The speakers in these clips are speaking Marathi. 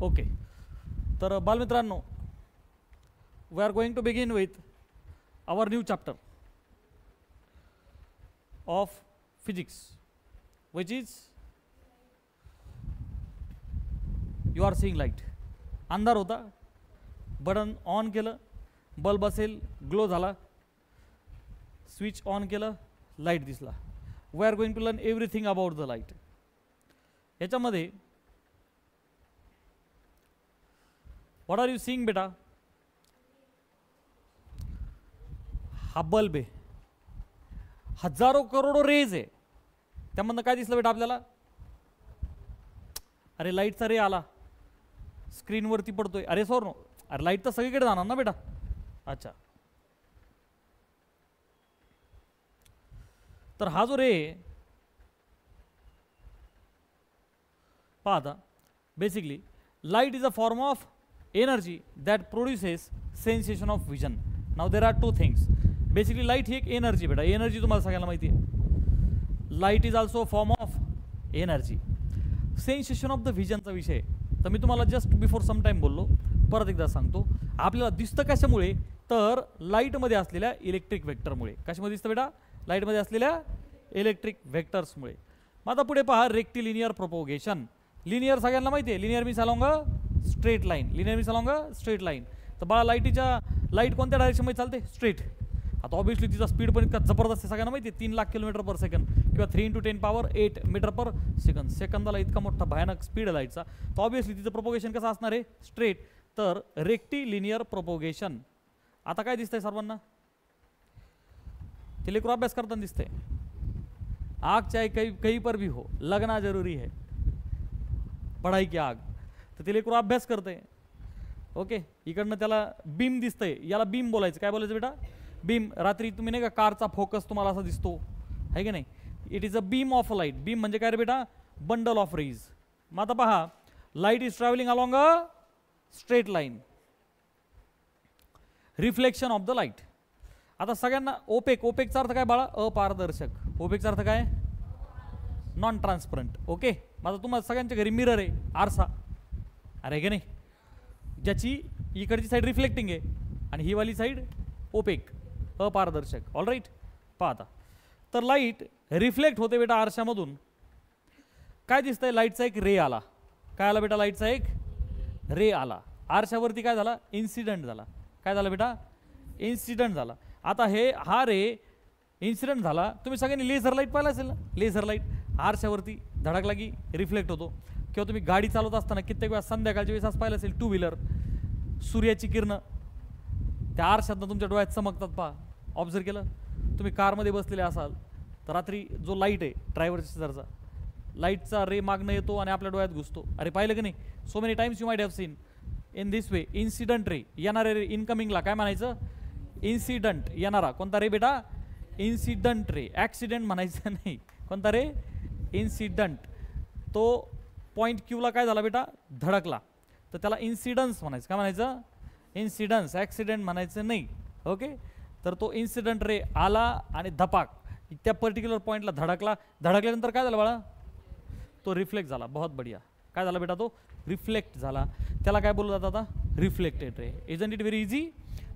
ओके, तर बालमित्रांनो, we are going to begin with our new chapter of physics, which is you are seeing light. अंधार होता, बटन ऑन केलं, बल्ब असेल, ग्लो झाला, स्विच ऑन केलं, लाईट दिसला. We are going to learn everything about the light. याच्यामध्ये व्हॉट आर यू सीइंग बेटा? हा बल्ब आहे, हजारो करोडो रेज आहे, त्यामधनं काय दिसलं बेटा आपल्याला? अरे लाईटचा रे आला, स्क्रीनवरती पडतोय. अरे सॉर नो, अरे लाईट तर सगळीकडे जाणार ना बेटा. अच्छा, तर हा जो रे पहा आता, basically light is a form of energy that produces sensation of vision. Now there are two things. Basically light ही एक एनर्जी बेटा, एनर्जी तुम्हाला सगळ्यांना माहिती आहे. Light is also form of energy. Sensation of the विजनचा विषय तर मी तुम्हाला जस्ट बिफोर सम टाइम बोललो, परत एकदा सांगतो. आपल्याला दिसतं कशामुळे? तर लाईटमध्ये असलेल्या इलेक्ट्रिक वेक्टरमुळे. कशामध्ये दिसतं बेटा? लाईटमध्ये असलेल्या इलेक्ट्रिक वेक्टर्समुळे. मग आता पुढे पहा, रेक्टिलिनियर प्रोपोगेशन. लिनियर सगळ्यांना माहिती आहे, linear means along a straight line. Linear means along a straight line. तर बाळा लाईट कोणत्या डायरेक्शनमध्ये चालते? स्ट्रेट. आता ऑब्वियसली तिचा स्पीड पण इतका जबरदस्त आहे, सगळ्यांना माहिती आहे, 3 लाख किलोमीटर पर सेकंड किंवा 3 × 10⁸ मीटर पर सेकंद. सेकंदाला इतका मोठा भयानक स्पीड आहे लाईटचा. तर ऑब्वियसली तिचं प्रोपोगेशन कसं असणार आहे? स्ट्रेट. तर रेक्टिलिनियर प्रोपोगेशन. आता काय दिसतंय सर्वांना? ते लेकरू अभ्यास करताना दिसतंय. आग चाहे कहीं पर भी हो, लगना जरूरी है, पढ़ाई की आग. तर ते लेकरू अभ्यास करते. ओके, इकडनं त्याला बीम दिसतंय, याला बीम बोलायचं. काय बोलायचं बेटा? बीम. रात्री तुम्ही नाही का कारचा फोकस तुम्हाला असा दिसतो आहे की नाही? It is a beam of a light. Beam म्हणजे काय रे बेटा? Bundle of rays. मग आता पहा, light is travelling along a straight line. Reflection of the light. आता सगळ्यांना ओपेक. ओपेकचा अर्थ काय बाळा? अपारदर्शक. ओपेकचा अर्थ काय? Non transparent. ओके, माझा तुम्हाला सगळ्यांच्या घरी मिरर आहे, आरसा. अरे की नाही? ज्याची इकडची साईड रिफ्लेक्टिंग आहे आणि ही वाली साईड ओपेक, अपारदर्शक. All right. पहा आता, तर लाईट रिफ्लेक्ट होते बेटा आरशामधून. काय दिसतंय? लाईटचा एक रे आला. काय आला बेटा? लाईटचा एक रे आला. आरशावरती काय झाला? इन्सिडेंट झाला. काय झालं बेटा? इन्सिडेंट झाला. आता हा रे इन्सिडेंट झाला. तुम्ही सगळ्यांनी लेझर लाईट पाहिला असेल ना? लेझर लाईट आरशावरती धडकला की रिफ्लेक्ट होतो. किंवा तुम्ही गाडी चालवत असताना कित्येक वेळा संध्याकाळच्या वेळेस असं पाहिलं असेल, टू व्हीलर, सूर्याची किरणं त्या आरशातनं तुमच्या डोळ्यात चमकतात. पहा, ऑब्झर्व केलं? तुम्ही कारमध्ये बसलेले असाल तर रात्री जो लाईट आहे ड्रायव्हरच्या शेजारचा, लाईटचा रे मागणं येतो आणि आपल्या डोळ्यात घुसतो. अरे पाहिलं की नाही? So many times you might have seen in this way. Incident ray, येणारे रे, इनकमिंगला काय म्हणायचं? इन्सिडंट. येणारा कोणता रे बेटा? Incident ray. ॲक्सिडेंट म्हणायचं नाही. कोणता रे? इन्सिडंट. तो पॉईंट क्यूला काय झाला बेटा? धडकला. तर त्याला इन्सिडन्स म्हणायचं. काय म्हणायचं? इन्सिडन्स. ॲक्सिडेंट म्हणायचं नाही. ओके, तर तो इन्सिडंट रे आला आणि धपाक त्या पर्टिक्युलर पॉईंटला धडकला. धडकल्यानंतर काय झालं बाळा? तो रिफ्लेक्ट झाला. बहुत बढिया. काय झाला बेटा? तो रिफ्लेक्ट झाला. त्याला काय बोललं जातं आता? Reflected ray. Isn't it very easy?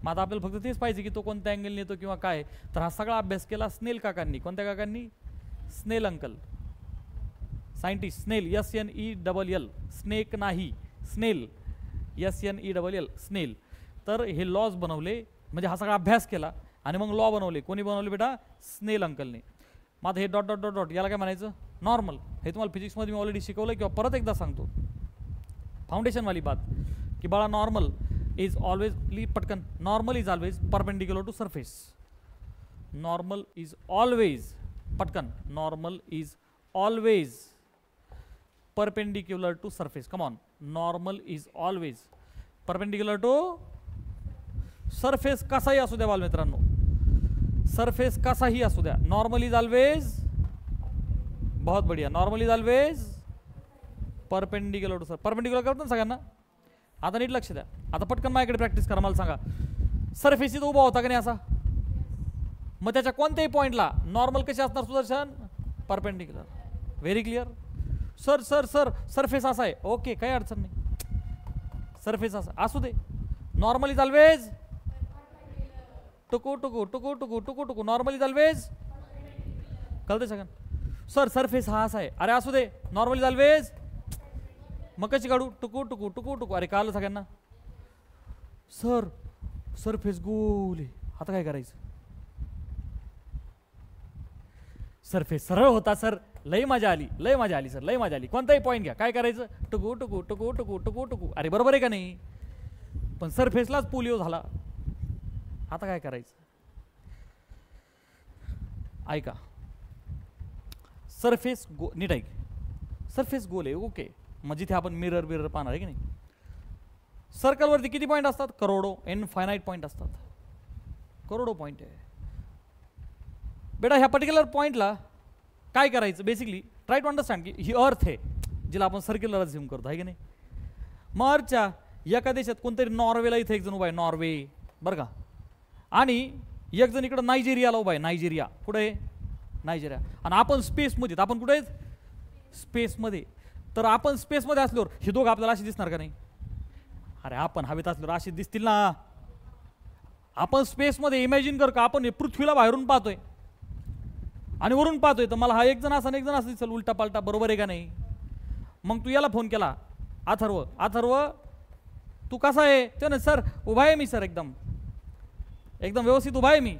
मग आता आपल्याला फक्त तेच पाहिजे की तो कोणत्या अँगलने येतो किंवा काय. तर हा सगळा अभ्यास केला स्नेल काकांनी. कोणत्या काकांनी? स्नेल अंकल, सायंटिस्ट. स्नेल, SNELL. स्नेक नाही, स्नेल, SNELL, स्नेल. तर हे लॉज बनवले, म्हणजे हा सगळा अभ्यास केला आणि मग लॉ बनवले. कोणी बनवले बेटा? स्नेल अंकलने. मग हे डॉट डॉट डॉट डॉट याला काय म्हणायचं? नॉर्मल. हे तुम्हाला फिजिक्समध्ये मी ऑलरेडी शिकवलं किंवा परत एकदा सांगतो, फाउंडेशनवाली बात की बाळा, नॉर्मल इज ऑलवेज, पटकन, normal is always perpendicular to surface. Normal is always, पटकन, normal is always perpendicular to surface. Come on. Normal is always perpendicular to surface. कसाही असू द्या बालमित्रांनो, सरफेस कसाही असू द्या, नॉर्मल इज ऑलवेज. बहुत बढ़िया. Normal is always perpendicular to surface. Perpendicular करतो ना सगळ्यांना? आता नीट लक्ष द्या. आता पटकन माझ्याकडे प्रॅक्टिस करा. मला सांगा, सरफेस इथं उभा होता का नाही असा? मग त्याच्या कोणत्याही पॉईंटला नॉर्मल कशी असणार Sudarshan? Perpendicular. Very clear. Sir sir sir surface असा आहे. ओके, काही अडचण नाही. सरफेस असू दे. नॉर्मल इज ऑलवेज टुकू टुकू टुकू टुकू टुकू टुकू. नॉर्मल इज ऑलवेज कळतंय सगळ्यांना. सर सरफेस हा असा आहे. अरे असू दे. Normal is always. मग कशी काढू? टुकू टुकू टुकू टुकू. अरे कळलं सगळ्यांना. सर सरफेस गोल आहे. आता काय करायचं? सरफेस सरळ होता सर. लय मजा आली, लय मजा आली सर, लय मजा आली. कोणताही पॉईंट घ्या. काय करायचं? टुकू टुकू टुकू टुकू टुकू टुकू. अरे बरोबर आहे का नाही? पण सरफेसलाच पोलिओ झाला. आता काय करायचं? ऐका, सरफेस नीट ऐक. सरफेस गोल आहे ओके. मग जिथे आपण मिरर बिरर पाहणार आहे की नाही, सर्कलवरती किती पॉईंट असतात? करोडो, इनफायनाईट पॉईंट असतात. करोडो पॉईंट आहे बेटा. ह्या पर्टिक्युलर पॉईंटला काय करायचं? बेसिकली ट्राय टू अंडरस्टँड की ही अर्थ आहे जिला आपण सर्क्युलर झूम करतो आहे की नाही. मग अर्थच्या एका देशात कोणतरी नॉर्वेला इथे एक जण उभा आहे, नॉर्वे बरं का. आणि एक जण इकडं नायजेरियाला उभा आहे. नायजेरिया कुठे आहे? नायजेरिया. आणि आपण स्पेसमध्ये. आपण कुठे आहेत? स्पेसमध्ये. तर आपण स्पेसमध्ये असल्यावर हे दोघं आपल्याला अशी दिसणार का नाही? अरे आपण हवेत असल्यावर अशी दिसतील ना. आपण स्पेसमध्ये इमॅजिन कर का आपण पृथ्वीला बाहेरून पाहतोय आणि वरून पाहतोय, तर मला हा एक जण असा एक जण असं दिसेल उलटा पालटा. बरोबर आहे का नाही? मग तू याला फोन केला, अथर्व. अथर्व तू कसा आहे? ते ना सर उभा आहे मी सर, एकदम एकदम व्यवस्थित उभा आहे मी.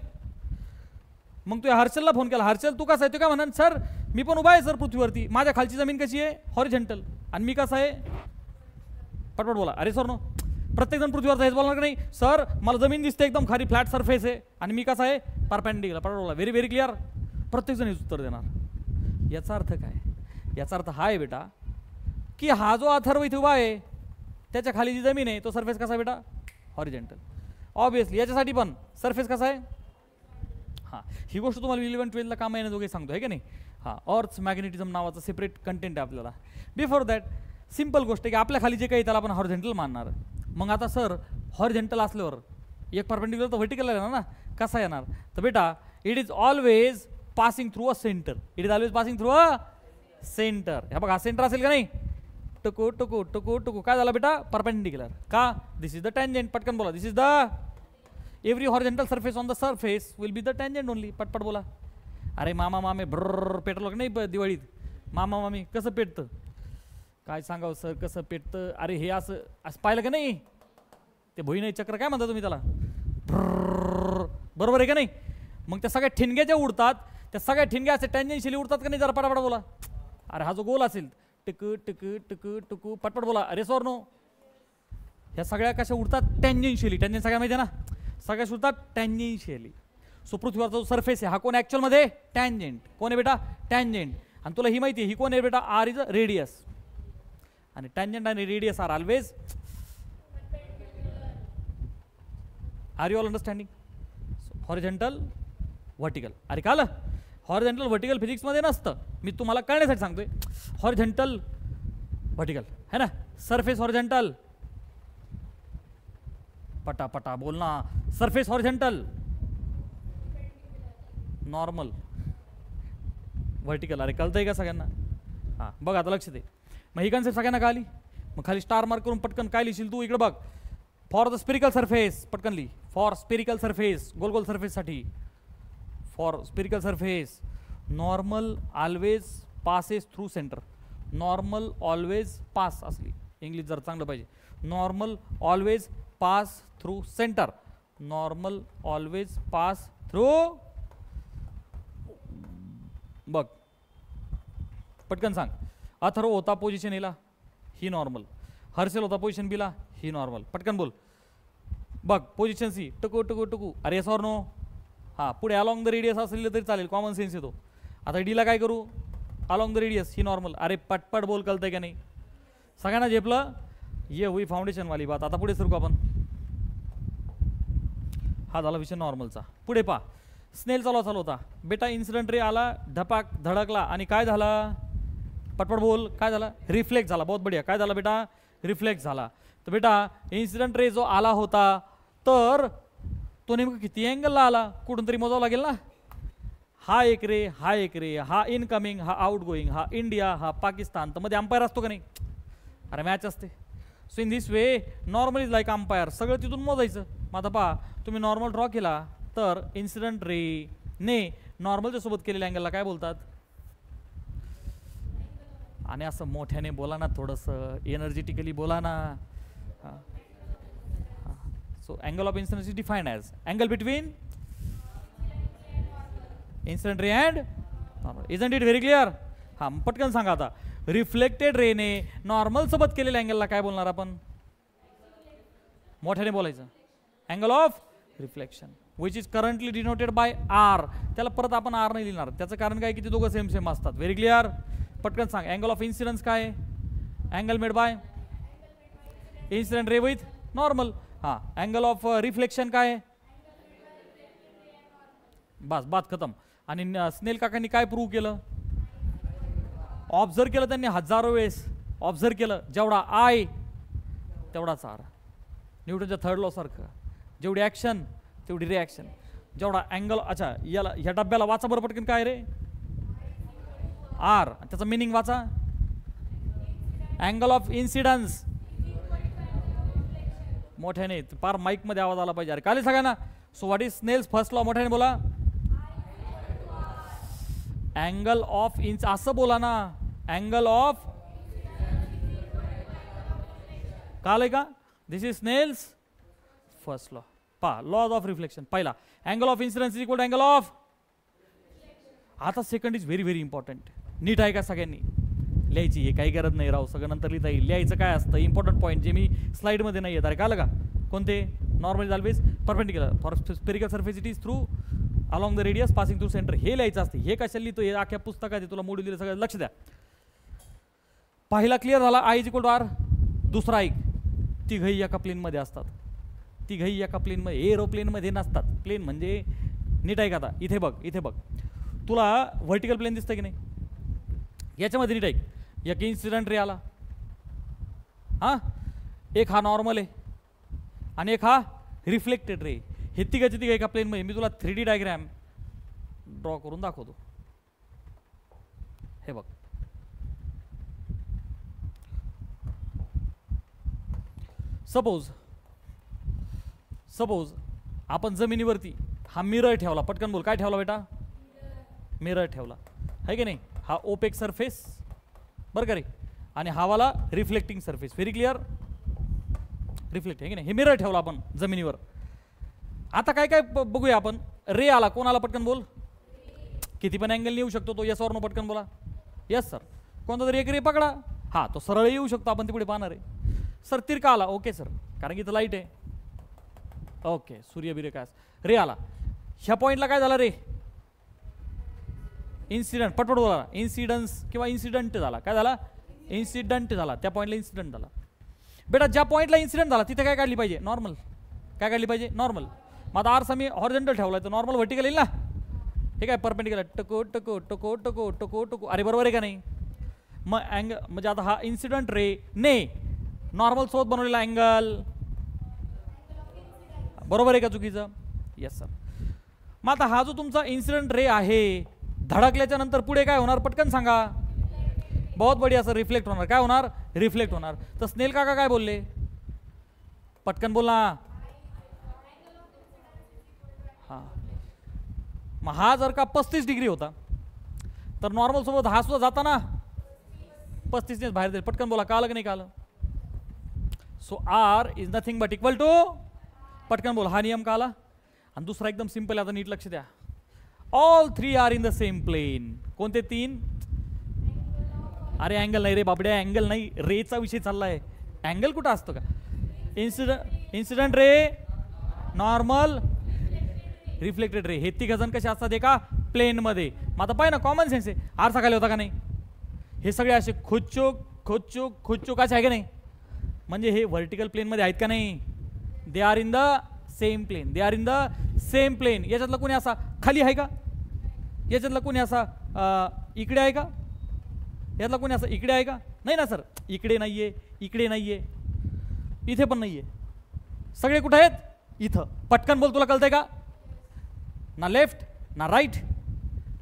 मग तू हर्षलला फोन केला, हर्षल तू कसा आहे? तो काय म्हणा, सर मी पण उभा आहे सर पृथ्वीवरती. माझ्या खालची जमीन कशी आहे? हॉरिझॉन्टल. आणि मी कसा आहे? पटपट बोला. अरे सर नो, प्रत्येकजण पृथ्वीवरचा हेच बोलणार की नाही? सर मला जमीन दिसते एकदम खाली फ्लॅट सरफेस आहे आणि मी कसा आहे? परपेंडिक्युलर. पटपट बोला. Very very clear. प्रत्येकजण हेच उत्तर देणार. याचा अर्थ काय? याचा अर्थ हा आहे बेटा की हा जो अथर्व इथे उभा आहे त्याच्या खाली जी जमीन आहे तो सरफेस कसा आहे बेटा? हॉरिझॉन्टल. ऑब्विसली याच्यासाठी पण सरफेस कसा आहे? हां, ही गोष्ट तुम्हाला 11-12ला काम येणं दोघे सांगतो आहे की नाही. हां, ऑर्थ्स मॅग्नेटिझम नावाचं सेपरेट कंटेंट आहे आपल्याला. बिफोर दॅट सिंपल गोष्ट आहे की आपल्या खाली जे काही त्याला आपण हॉरिझॉन्टल मानणार. मग आता सर हॉरिझॉन्टल असल्यावर एक परपेंडिक्युलर तर व्हर्टिकल येणार ना. कसा येणार? तर बेटा it is always passing through a centre. It is always passing through a centre. हे बघा सेंटर असेल का नाही? टुकू टुकू टुकू टुकू. काय झालं बेटा? परपेंडिक्युलर. का? This is the tangent. पटकन बोला. This is the every horizontal surface on the surface will be the tangent only. पटपट बोला. अरे मामा मामे ब्रर पेटलो का नाही दिवाळीत? मामा मामी कसं पेटतं? काय सांगावं सर कसं पेटतं? अरे हे असं असं पाहिलं का नाही? ते भुईनई चक्र काय म्हणता तुम्ही त्याला? बरोबर आहे का नाही? मग त्या सगळ्या ठिणग्या ज्या उडतात त्या सगळ्या ठिणग्या असे टँजेन्शियली उडतात का नाही? जरा पटापट बोला. अरे हा जो गोल असेल टिकू टिकू टिकू टिकू. पटपट बोला. अरे सर नो, ह्या सगळ्या कशा उडतात? टँजेन्शियली. टँजेंट सगळ्या माहिती आहे ना? सगळ्या उडतात टँजेन्शियली. सो पृथ्वीवरचा जो सरफेस आहे हा कोण ॲक्च्युअलमध्ये? टँजेंट. कोण आहे बेटा? टँजेंट. आणि तुला ही माहिती आहे ही कोण आहे बेटा? R is a radius. आणि टँजेंट आणि radius are always. Are you all understanding? Horizontal vertical. अरे काल हॉरिझॉन्टल व्हर्टिकल फिजिक्समध्ये नसतं. मी तुम्हाला कळण्यासाठी सांगतोय. हॉरिझॉन्टल व्हर्टिकल है ना. Surface horizontal. पटापटा बोल ना. Surface horizontal, normal, vertical. अरे कळतंय का सगळ्यांना? हां बघ आता लक्ष दे. मग ही कन्सेप्ट सगळ्यांना कळली? मग खाली स्टार मार्क करून पटकन काय लिहिशील तू? इकडे बघ. फॉर द स्पेरिकल सरफेस पटकन लिही. फॉर स्पेरिकल सरफेस, गोल गोल सरफेससाठी. For spherical surface normal always passes through centre. Normal always pass असली इंग्लिश जर चांगलं पाहिजे. Normal always pass through centre. Normal always pass through. बघ पटकन सांग. अथर्व होता पोझिशन एला, ही नॉर्मल. हर्षल होता पोझिशन बीला, ही नॉर्मल. पटकन बोल. बघ पोझिशन सी टुकू टुकू टुकू. अरे येस ऑर नो? हां पुढे अलॉंग द रेडियस असेल तरी चालेल, कॉमन सेन्स येतो. आता डीला काय करू? Along the radius, he normal. अरे पटपट बोल, कळतंय का नाही? सगळ्यांना झेपलं? ये हुई फाउंडेशन वाली बात. आता पुढे सरू आपण. हा झाला विषय नॉर्मलचा. पुढे पा. स्नेल चालू होता बेटा. इन्सिडेंट रे आला, धपाक धडकला आणि काय झाला? पटपट बोल. काय झालं? रिफ्लेक्ट झाला. बहुत बढिया. काय झालं बेटा? रिफ्लेक्ट झाला. तर बेटा इन्सिडेंट रे जो आला होता तर तो नेमकं किती अँगलला आला? कुठून तरी मोजावं लागेल ना. हा एक रे, हा एक रे, हा इनकमिंग, हा आउट गोईंग, हा इंडिया, हा पाकिस्तान. तर मध्ये अंपायर असतो का नाही? अरे मॅच असते. So in this way normal is like umpire, सगळं तिथून मोजायचं. मग आता पहा, तुम्ही नॉर्मल ड्रॉ केला तर इन्सिडेंट रे ने नॉर्मलच्या सोबत केलेल्या अँगलला काय बोलतात? आणि असं मोठ्याने बोला ना, थोडंसं एनर्जेटिकली बोला ना. So angle of incidence is defined as angle between incident ray and normal. Isn't it very clear? हां, पटकन सांगा आता. रिफ्लेक्टेड रेने नॉर्मल सोबत केलेल्या अँगलला काय बोलणार आपण? मोठ्याने बोलायचं. Angle of reflection which is currently denoted by R. त्याला परत आपण आर नाही लिहिणार, त्याचं कारण काय की ते दोघं सेम सेम असतात. Very clear? पटकन सांग. अँगल ऑफ इन्सिडन्स काय? Angle made by incident ray with normal. हां, अँगल ऑफ रिफ्लेक्शन काय? बस बात खतम. आणि स्नेल काकांनी काय प्रूव्ह केलं? ऑब्झर्व केलं त्यांनी हजारो वेळेस. ऑब्झर्व केलं, जेवढा आय तेवढाच आर. न्यूटनच्या थर्ड लॉ सारखं, जेवढी ॲक्शन तेवढी रिॲक्शन. जेवढा अँगल, अच्छा याला ह्या डब्याला वाचा बरं पटकन, काय रे? आर. त्याचं मिनिंग वाचा. Angle of incidence. मोठ्याने पार माईक मध्ये आवाज आला पाहिजे. अरे काले सगळ्यांना. So what is Snell's first law? मोठ्याने बोला. अँगल ऑफ इंच, असं बोला ना. अँगल ऑफ, काल आहे का? This is Snell's first law. पहा, लॉज ऑफ रिफ्लेक्शन. पहिला, angle of incidence is equal to angle of. आता second is very very important. नीट आहे का सगळ्यांनी? लिहायची हे काही गरज नाही राव, सगळं नंतर लिहिता येईल. लिहायचं काय असतं इम्पॉर्टंट पॉईंट जे मी स्लाइडमध्ये नाही येत. अरे काल का? कोणते? Normal is always perpendicular for spherical surface it is through along the radius passing through centre. हे लिहायचं असते. हे कशाला लिहितो? हे अख्या पुस्तकात तुला मोडून दिलं सगळं. लक्ष द्या. पहिला क्लिअर झाला, I is equal to R. दुसरा ऐक, तिघही एका प्लेनमध्ये असतात. तिघही एका प्लेनमध्ये, एरोप्लेनमध्ये नसतात. प्लेन म्हणजे नीट आहे का? आता इथे बघ, इथे बघ, तुला व्हर्टिकल प्लेन दिसतं की नाही? याच्यामध्ये नीट ऐक. एक इन्सिडेंट रे आला, हां, एक हा नॉर्मल आहे आणि एक हा रिफ्लेक्टेड रे. हे तिघाचे तिघ एका प्लेनमध्ये. मी तुला 3D डायग्राम ड्रॉ करून दाखवतो. हे बघ, सपोज आपण जमिनीवरती हा मिरर ठेवला. पटकन बोल, काय ठेवला बेटा? मिरर ठेवला आहे की नाही? हा ओपेक सरफेस, बरं का रे? आणि हा वाला reflecting surface. Very clear? Reflect आहे की नाही? हे मिरर ठेवला आपण जमिनीवर. आता काय काय बघूया आपण. रे आला, कोण आला? पटकन बोल. किती पण अँगल येऊ शकतो तो. Yes or no? पटकन बोला. Yes sir. कोणता तरी एक रे पकडा. हा, तो सरळ येऊ शकतो, आपण तिकडे पाहणार आहे. सर तिरका आला. ओके सर, कारण की इथं लाईट आहे. ओके, सूर्य बिरे काय रे आला. ह्या पॉईंटला काय झाला रे? इन्सिडेंट. पटपट बोला. इन्सिडन्स किंवा इन्सिडंट झाला. काय झाला? इन्सिडंट झाला. त्या पॉईंटला इन्सिडंट झाला. बेटा ज्या पॉईंटला इन्सिडंट झाला तिथे काय काढली पाहिजे? नॉर्मल. काय काढली पाहिजे? नॉर्मल. मग आता आरसा मी हॉरिझॉन्टल ठेवलाय तर नॉर्मल व्हर्टिकल येईल ना. हे काय परपेंडिक्युलर टको टको टको टको टको टको. अरे बरोबर आहे का नाही? मग अँगल म्हणजे आता हा इन्सिडंट रे ने नॉर्मल सोबत बनवलेला अँगल बरोबर आहे का चुकीचं? Yes sir. मग आता हा जो तुमचा इन्सिडंट रे आहे, धडकल्याच्या नंतर पुढे काय होणार? पटकन सांगा. बहुत बढिया सर. रिफ्लेक्ट होणार. काय होणार? रिफ्लेक्ट होणार. तर स्नेल काका काय बोलले? पटकन बोल ना. हां, मग हा जर का 35 डिग्री होता तर नॉर्मल सोबत हा सुद्धा जाता ना 35 बाहेर जाईल. पटकन बोला. कळलं की नाही कळलं? So R is nothing but equal to, पटकन बोला. हा नियम कळला? आणि दुसरा एकदम सिंपल आहे, आता नीट लक्ष द्या. All 3 are in the same plane. कोणते 3? अरे अँगल नाही रे बाबड्या, अँगल नाही. रेचा विषय चाललाय. अँगल कुठं असतो का? Incident ray, normal, reflected ray. हे तिघजण कसे असतात? एका प्लेन मध्ये. मग आता पाहिजे ना, कॉमन सेन्स आहे. आरसा खाली होता का नाही? हे सगळे असे खुच्चूक खुच्चूक खुच्चूक असे आहे का नाही? म्हणजे हे व्हर्टिकल प्लेन मध्ये आहेत का नाही? They are in the same plane. They are in the same plane. याच्यातला कोणी असा खाली आहे का? याच्यातला कोणी असा इकडे आहे का? यातला कोणी असं इकडे आहे का? नाही ना सर. इकडे नाहीये, इकडे नाहीये, इथे पण नाहीये. सगळे कुठे आहेत? इथं. पटकन बोल. तुला कळतंय का? ना लेफ्ट, ना राईट,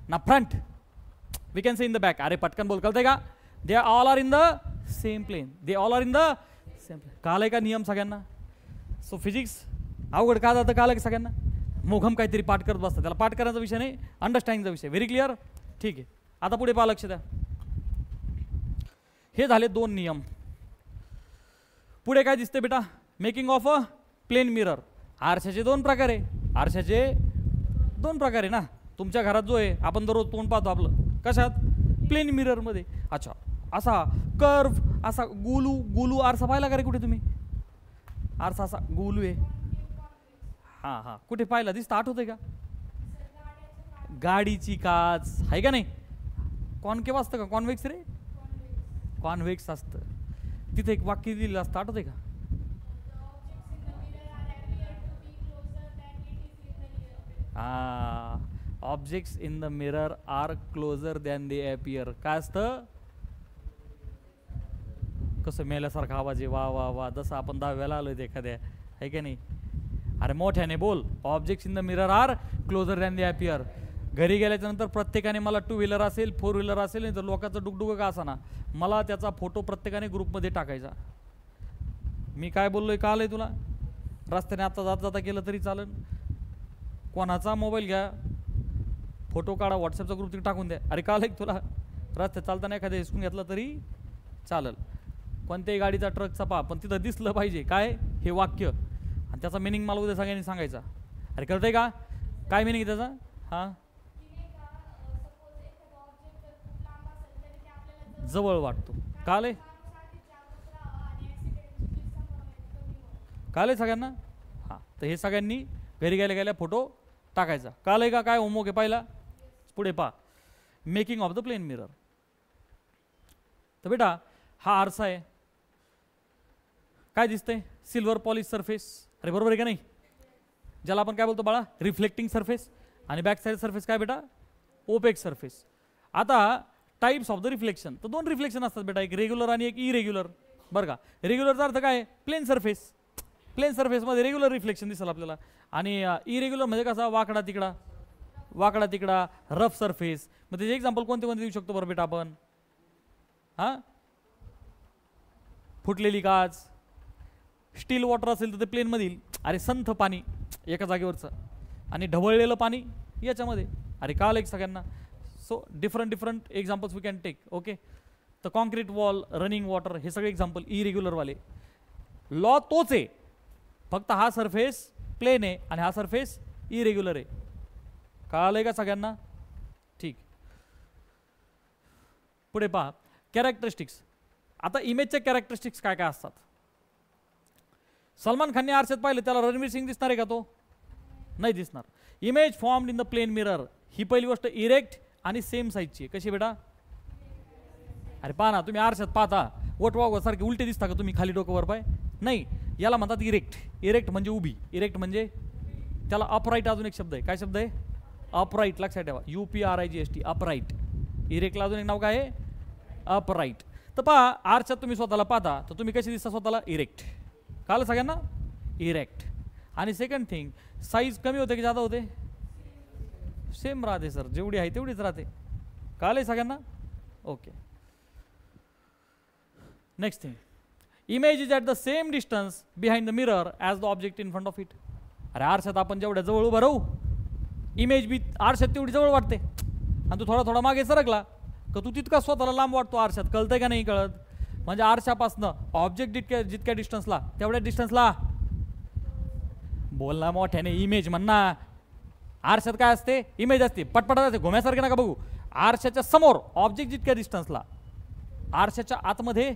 ना front. We can say in the back. अरे पटकन बोल. कळतंय का? They all are in the same plane. They all are in the कळालंय का नियम सगळ्यांना? सो फिजिक्स अवघड का जातं कळालं की सगळ्यांना? मोघम काहीतरी पाठ करत बसतात, त्याला पाठ करायचा विषय नाही, अंडरस्टँडिंगचा विषय. Very clear? ठीक आहे, आता पुढे पहा, लक्ष द्या. हे झाले 2 नियम. पुढे काय दिसते बेटा? Making of a plane mirror. आरशाचे 2 प्रकार आहे. आरशाचे 2 प्रकार आहे ना. तुमच्या घरात जो आहे आपण दररोज तोंड पाहतो आपलं, कशात? प्लेन मिरर मध्ये. अच्छा, असा कर्व, असा गोलू आरसा पाहिला का रे कुठे तुम्ही? आरसा असा गोलू आहे. हां हां, कुठे पाहिला? दिसतं, आठवतंय का? गाडीची काच आहे का नाही? कॉनकेव्ह असतं का कॉन्व्हेक्स रे? कॉन्व्हेक्स असतं. तिथे एक वाक्य दिलेलं असतं, आठवतंय का? Objects in the mirror are closer than they appear. काय असतं? कसं मेल्यासारखा आवाज आहे, वा वा वा, जसं आपण 10व्याला आलोय एखाद्या, आहे का नाही? अरे मोठ्याने बोल. Objects in the mirror are closer than they appear. घरी गेल्याच्या नंतर प्रत्येकाने मला 2 व्हीलर असेल, 4 व्हीलर असेल, नाही तर लोकांचं डुकडुकं का असा ना, मला त्याचा फोटो प्रत्येकाने ग्रुपमध्ये टाकायचा. मी काय बोललोय कळालंय तुला? रस्त्याने आता जाता जाता केलं तरी चालेल. कोणाचा मोबाईल घ्या, फोटो काढा, व्हॉट्सअपचा ग्रुप तिथे टाकून द्या. अरे कळालंय तुला? रस्त्यात चालताना एखाद्या हिसकून घेतलं तरी चालेल. कोणत्याही गाडीचा, ट्रकचा पहा, पण तिथं दिसलं पाहिजे काय हे वाक्य, आणि त्याचा मिनिंग मला उद्या सगळ्यांनी सांगायचा. अरे कळतंय का काय मिनिंग त्याचा? हां, जवळ वाटतो. कळालंय? कळालंय सगळ्यांना? हां, तर हे सगळ्यांनी घरी गेल्या गेल्या फोटो टाकायचा. कळालंय का काय होमवर्क आहे पाहिला? पुढे पहा, making of the plane mirror. तर बेटा हा आरसा आहे, काय दिसतंय? Silver polish surface. अरे बरोबर आहे का नाही? ज्याला आपण काय बोलतो बाळा? Reflecting surface. आणि बॅक साइड सरफेस काय बेटा? Opaque surface. आता टाइप्स ऑफ द रिफ्लेक्शन, तर 2 रिफ्लेक्शन असतात बेटा, एक रेग्युलर आणि एक इरेग्युलर. बरं का? रेग्युलरचा अर्थ काय? Plane surface. प्लेन सरफेसमध्ये रेग्युलर रिफ्लेक्शन दिसेल आपल्याला. आणि इरेग्युलर म्हणजे कसा? वाकडा तिकडा, रफ सरफेस. मग त्याचे एक्झाम्पल कोणते कोणते देऊ शकतो बरं बेटा आपण? हां, फुटलेली काच, स्टील वॉटर असेल तर ते प्लेनमधील, अरे संथ पाणी एका जागेवरचं, आणि ढवळलेलं पाणी याच्यामध्ये. अरे कळालं एक सगळ्यांना? So different examples we can take. Okay, तर कॉन्क्रीट वॉल, रनिंग वॉटर, हे सगळे एक्झाम्पल इरेग्युलरवाले. लॉ तोच आहे, फक्त हा सरफेस प्लेन आहे आणि हा सरफेस इरेग्युलर आहे. कळालंय का सगळ्यांना? ठीक. पुढे पहा, कॅरेक्टरिस्टिक्स. आता इमेजच्या कॅरेक्टरिस्टिक्स काय काय असतात? सलमान खानने आरशात पाहिलं, त्याला रणवीर सिंग दिसणार आहे का? तो नाही दिसणार. Image formed in the plane mirror, ही पहिली गोष्ट इरेक्ट आणि सेम साईजची. कशी बेटा? अरे पहा ना, तुम्ही आरशात पाहता वटवाग सारखे उलटे दिसता का तुम्ही? खाली डोकं वर पाय नाही, याला म्हणतात इरेक्ट. इरेक्ट म्हणजे उभी, इरेक्ट म्हणजे त्याला अपराईट अजून एक शब्द आहे. काय शब्द आहे? अपराईट. लक्षात ठेवा, UPRIGHT, अपराईट. इरेक्टला अजून एक नाव काय आहे? अपराईट. तर पहा, आरशात तुम्ही स्वतःला पाहता तर तुम्ही कशी दिसता स्वतःला? इरेक्ट. कळलं सगळ्यांना? इरेक्ट. आणि सेकंड थिंग, साईज कमी होते की जादा होते? सेम राहते सर, जेवढी आहे तेवढीच राहते. कळलंय सगळ्यांना? Okay. Next thing, image is at the same distance behind the mirror as the object in front of it. अरे आरशात आपण जेवढ्या जवळ उभं राहू, इमेज बी आरशात तेवढी जवळ वाटते, आणि तू थोडा मागे सरकला का तू तितका स्वतःला लांब वाटतो आरशात. कळतंय का नाही कळत? म्हणजे आरशापासनं ऑब्जेक्ट जितक्या डिस्टन्सला तेवढ्या डिस्टन्सला बोलना मोठ्याने, इमेज म्हणना. आरशात काय असते? इमेज असते, पटपट असते, घोम्यासारखे नका बघू. आरशाच्या समोर ऑब्जेक्ट जितक्या डिस्टन्सला, आरशाच्या आतमध्ये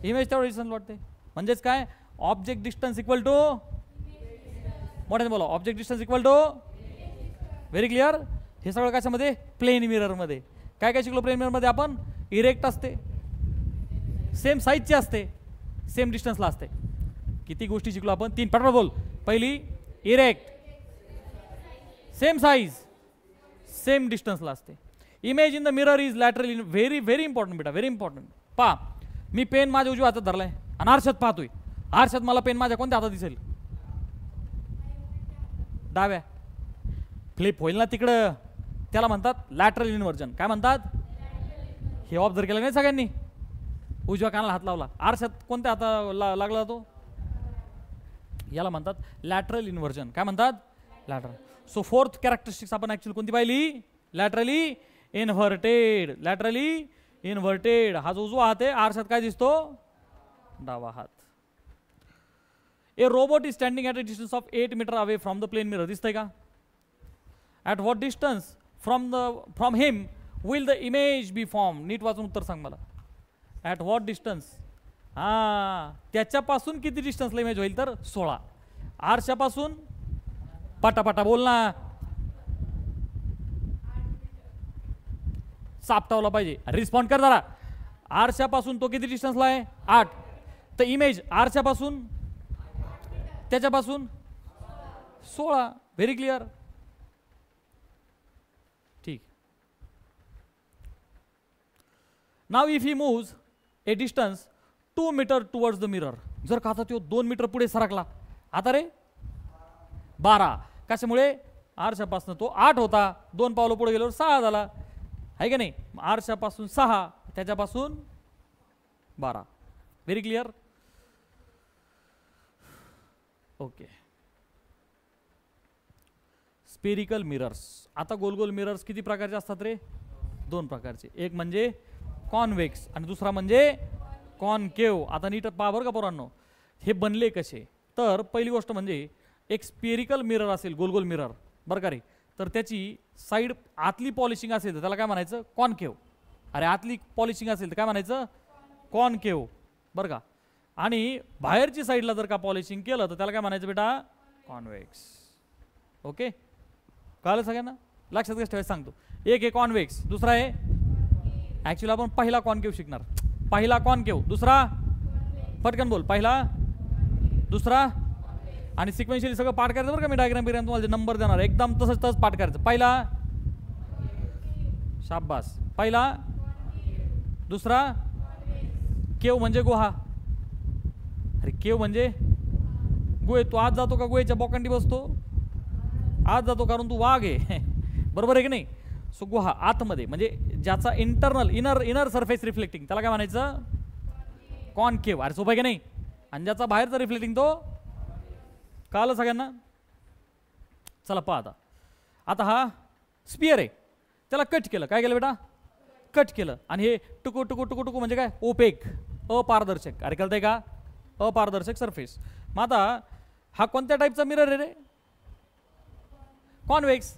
इमेज तेवढ्या डिस्टन्स वाटते. म्हणजेच काय? ऑब्जेक्ट डिस्टन्स इक्वल टू, मोठ्याने बोला, object distance equal to. Very clear? हे सगळं कशामध्ये? प्लेन मिररमध्ये. काय काय शिकलो प्लेन मिररमध्ये आपण? इरेक्ट असते, सेम साईजची असते, सेम डिस्टन्सला असते. किती गोष्टी शिकलो आपण? 3. पटपट बोल. पहिली इरेक्ट, सेम साईज, सेम डिस्टन्सला असते. Image in the mirror is lateral in. Very very important बेटा, व्हेरी इम्पॉर्टंट. पहा, मी पेन माझ्या उजव्या हातात धरलाय आणि आरशात पाहतोय. आरशात मला पेन माझ्या कोणत्या हातात दिसेल? डाव्या. फ्लिप होईल ना तिकडं, त्याला म्हणतात लॅटरल इन्व्हर्जन. काय म्हणतात? हे ऑब्झर्व केलं नाही सगळ्यांनी? उजव्या कानाला हात लावला, आरशात कोणत्या हाता लागला तो? याला म्हणतात लॅटरल इन्व्हर्जन. काय म्हणतात? लॅटरल. सो फोर्थ कॅरेक्टरिस्टिक्स आपण ऍक्च्युअली कोणती पाहिली? Laterally inverted. Laterally inverted. हा जो उजवा हात आहे, आरशात काय दिसतो? डावा हात. A robot is standing at a distance of 8 metre away from the plane mirror. दिसतंय का? At what distance from him will the image be form. नीट वाचून उत्तर सांग मला. At what distance. हां, त्याच्यापासून किती डिस्टन्सला इमेज होईल? तर 16. आरशापासून पटापटा बोल ना, सापटावला पाहिजे. रिस्पॉन्ड कर जरा. आरशापासून तो किती डिस्टन्सला आहे? 8. तर इमेज आरशापासून त्याच्यापासून 16. Very clear. ठीक. Now if he moves a distance 2 metre towards the mirror. जर का आता तो 2 मीटर पुढे सरकला, आता रे 12. कशामुळे? आरशापासून तो 8 होता, 2 पावलं पुढे गेल्यावर 6 झाला, आहे का नाही? आरशापासून 6, त्याच्यापासून 12. Very clear. Okay. Spherical mirrors. आता गोल गोल मिरर्स किती प्रकारचे असतात रे? 2 प्रकारचे. एक म्हणजे कॉन्व्हेक्स आणि दुसरा म्हणजे कॉनकेव्ह. आता नीट पहा बरं का पोरांनो, हे बनले कसे. तर पहिली गोष्ट म्हणजे एक स्पेरिकल मिरर असेल, गोल गोल मिरर, बरं का रे, तर त्याची साईड आतली पॉलिशिंग असेल तर त्याला काय म्हणायचं? कॉनकेव्ह. अरे आतली पॉलिशिंग असेल तर काय म्हणायचं? कॉनकेव्ह, बरं का. आणि बाहेरची साईडला जर का पॉलिशिंग केलं तर त्याला काय म्हणायचं बेटा? कॉन्व्हेक्स. ओके, कळलं सगळ्यांना? लक्षात कसं ठेवायचं सांगतो. एक आहे कॉन्व्हेक्स, दुसरा आहे ॲक्च्युअली आपण पहिला कॉनकेव्ह शिकणार. पहिला कॉनकेव्ह, दुसरा पटकन बोल. पहिला, दुसरा, आणि सिक्वेन्शियली सगळं पाठ करायचं बरं का. मी डायग्राम बिग्राम तुम्हाला नंबर देणार, एकदम तसंच पाठ करायचं. पहिला, शाबास. पहिला, दुसरा. केव म्हणजे गुहा. अरे केव म्हणजे गुहे. तू आज जातो का गुहेच्या बोकांडी बसतो? आज जातो, कारण तू वाघ आहे. बरोबर आहे की नाही? सो गुहा आतमध्ये, म्हणजे ज्याचा इंटरनल इनर सरफेस रिफ्लेक्टिंग, त्याला काय म्हणायचं? कॉनकेव्ह. अरे सोपं आहे की नाही? आणि ज्याचा बाहेरचा रिफ्लेक्टिंग तो, कळलं सगळ्यांना? चला पहा आता हा स्पियर आहे, त्याला कट केलं. काय केलं बेटा? कट केलं. आणि हे टुकू टुकू टुकू टुकू म्हणजे काय? ओपेक, अपारदर्शक. अरे कळतंय का? अपारदर्शक सरफेस. मग आता हा कोणत्या टाईपचा मिरर आहे रे? कॉन्व्हेक्स.